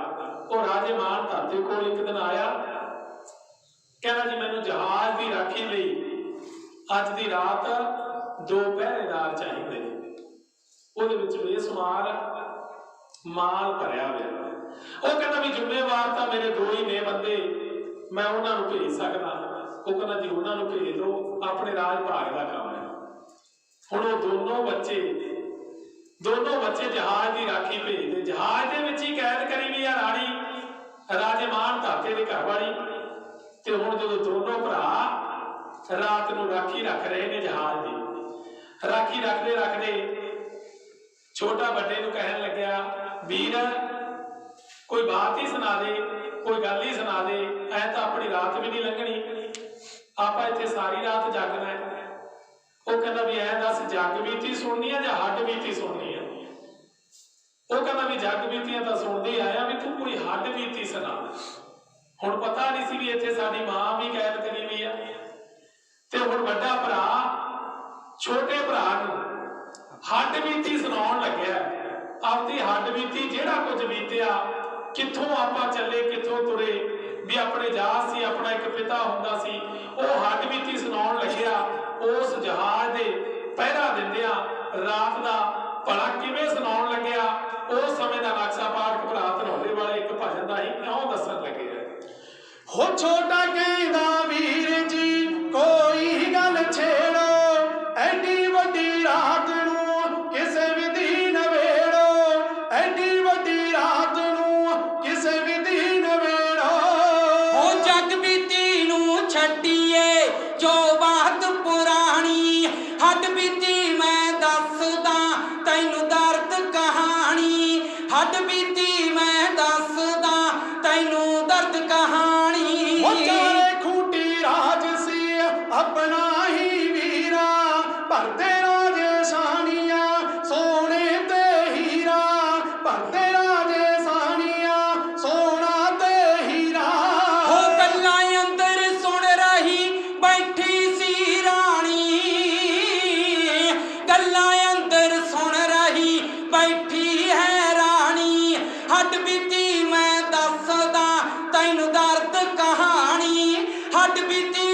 [SPEAKER 2] ਉਹ ਰਾਜੇ ਮਾਨ ਧਰਤੇ ਕੋਲ ਇੱਕ ਦਿਨ ਆਇਆ ਕਹਿੰਦਾ ਜੀ ਮੈਨੂੰ ਜਹਾਜ਼ ਦੀ ਰਾਖੀ ਲਈ ਅੱਜ ਦੀ ਰਾਤ 2 ਪਹਿਰੇਦਾਰ ਚਾਹੀਦੇ ਨੇ ਉਹਦੇ ਵਿੱਚ ਬੇਸ਼ੁਮਾਰ ਮਾਲ ਭਰਿਆ ਹੋਇਆ ਉਹ ਕਹਿੰਦਾ ਵੀ ਜ਼ਿੰਮੇਵਾਰ ਤਾਂ ਮੇਰੇ 2 ਹੀ ਨੇ ਬੰਦੇ ਮੈਂ ਉਹਨਾਂ ਨੂੰ ਭੇਜ ਸਕਦਾ ਉਹ ਕਹਿੰਦਾ ਜੀ ਉਹਨਾਂ ਨੂੰ ਭੇਜ ਦਿਓ ਆਪਣੇ ਰਾਜ ਭਾਗ ਦਾ ਕੰਮ ਹੈ ਹੁਣ ਉਹ ਦੋਨੋਂ ਬੱਚੇ ਜਹਾਜ਼ ਦੀ ਰਾਖੀ ਭੇਜਦੇ ਜਹਾਜ਼ ਦੇ ਵਿੱਚ ਹੀ ਕੈਦ ਕਰੀ ਵੀ ਆ ਰਾਣੀ ਰਾਜੇ ਮਾਨ ਧਰਤੇ ਦੇ ਘਰ ਵਾਲੀ ਤੇ ਹੁਣ ਜਦੋਂ ਦੋਨੋਂ ਭਰਾ ਰਾਤ ਨੂੰ ਰਾਖੀ ਰੱਖ ਰਹੇ ਨੇ ਜਹਾਜ਼ ਦੀ ਰਾਖੀ ਰੱਖਦੇ ਛੋਟਾ ਵੱਡੇ ਨੂੰ ਕਹਿਣ ਲੱਗਿਆ ਵੀਰ ਕੋਈ ਬਾਤ ਹੀ ਸੁਣਾ ਦੇ ਕੋਈ ਗੱਲ ਹੀ ਸੁਣਾ ਦੇ ਐ ਤਾਂ ਆਪਣੀ ਰਾਤ ਵੀ ਨਹੀਂ ਲੰਘਣੀ ਆਪਾਂ ਇੱਥੇ ਸਾਰੀ ਰਾਤ ਜਾਗਣਾ ਹੈ ਉਹ ਕਹਿੰਦਾ ਵੀ ਐ ਦੱਸ ਜੱਗ ਬੀਤੀ ਸੁਣਨੀ ਆ ਜਾਂ ਹੱਡ ਬੀਤੀ ਸੁਣਨੀ ਆ ਉਹ ਕਹਿੰਦਾ ਵੀ ਜੱਗ ਬੀਤੀਆਂ ਤਾਂ ਸੁਣਦੇ ਆਇਆ ਵੀ ਤੂੰ ਕੋਈ ਹੱਡ ਬੀਤੀ ਸੁਣਾ ਹੁਣ ਪਤਾ ਨਹੀਂ ਸੀ ਵੀ ਇੱਥੇ ਸਾਡੀ ਮਾਂ ਵੀ ਕੈਦ ਕਰੀ ਹੋਈ ਆ ਤੇ ਹੁਣ ਵੱਡਾ ਭਰਾ ਛੋਟੇ ਭਰਾ ਨੂੰ ਹੱਡ ਬੀਤੀ ਸੁਣਾਉਣ ਲੱਗਿਆ ਆਪਦੀ ਹੱਡ ਬੀਤੀ ਜਿਹੜਾ ਕੁਝ ਬੀਤਿਆ ਕਿੱਥੋਂ ਆਪਾਂ ਚੱਲੇ ਕਿੱਥੋਂ ਪਿਤਾ ਹੁੰਦਾ ਸੀ, ਉਹ ਹੱਡ ਬੀਤੀ ਸੁਣਾਉਣ ਲੱਗਿਆ। ਉਸ ਜਹਾਜ਼ ਦੇ ਪਹਿਰਾ ਦਿੰਦਿਆਂ ਰਾਤ ਦਾ ਭਲਾ ਕਿਵੇਂ ਸੁਣਾਉਣ ਲੱਗਿਆ, ਉਸ ਸਮੇਂ ਦਾ ਨਕਸ਼ਾ ਪਾਠਕ ਭਰਾ ਧਨੌਲੇ ਵਾਲੇ ਇੱਕ ਭਜਨ ਦਾ ਹੀ ਕਿਉਂ ਦੱਸਣ ਲੱਗੇ ਆ।
[SPEAKER 1] ਹੋ ਛੋਟਾ ਕਹਿੰਦਾ ਵੀਰ ਜੀ ਕੋਈ ਗੱਲ ਛੇੜੋ, ਐਡੀ ਵੱਡੀ ਰਾਤ ਨੂੰ ਕਿਸੇ ਵਿਧੀ ਨਵੇੜੋ, ਐਡੀ ਵੱਡੀ ਰਾਤ ਨੂੰ ਕਿਸੇ ਵਿਧੀ ਨਵੇੜੋ।
[SPEAKER 3] ਉਹ ਜਗ ਬੀਤੀ ਨੂੰ ਛੱਡੀਏ ਜੋ ਬਾਤ ਪੁਰਾਣੀ, ਹੱਡ ਬੀਤੀ ਮੈਂ ਦੱਸਦਾ ਤੈਨੂੰ ਦਰਦ ਕਹਾਣੀ, ਹੱਡ ਬੀਤੀ ਮੈਂ ਦੱਸਦਾ ਤੈਨੂੰ ਦਰਦ ਕਹਾਣੀ।
[SPEAKER 1] ਉਹ ਚਾਰੇ ਖੂੰਟੀ ਰਾਜ ਸੀ ਆਪਣਾ ਹੀ ਵੀਰਾ, ਭਰਦੇ ਰਾਜੇ ਸਾਨੀਆਂ ਸੋਨੇ ਤੇ ਹੀਰਾ, ਭਰਦੇ ਰਾਜੇ ਸਾਨੀਆਂ ਸੋਨਾ ਤੇ ਹੀਰਾ।
[SPEAKER 3] ਉਹ ਗੱਲਾਂ ਅੰਦਰ ਸੁਣ ਰਹੀ ਬੈਠੀ ਸੀ ਰਾਣੀ, ਗੱਲਾਂ ਅੰਦਰ ਸੁਣ ਰਹੀ ਬੈਠੀ ਹੈ ਰਾਣੀ, ਹੱਡ ਬੀਤੀ ਮੈਂ ਦੱਸਦਾ ਤੈਨੂੰ ਦਰਦ ਕਹਾਣੀ, ਹੱਡ ਬੀਤੀ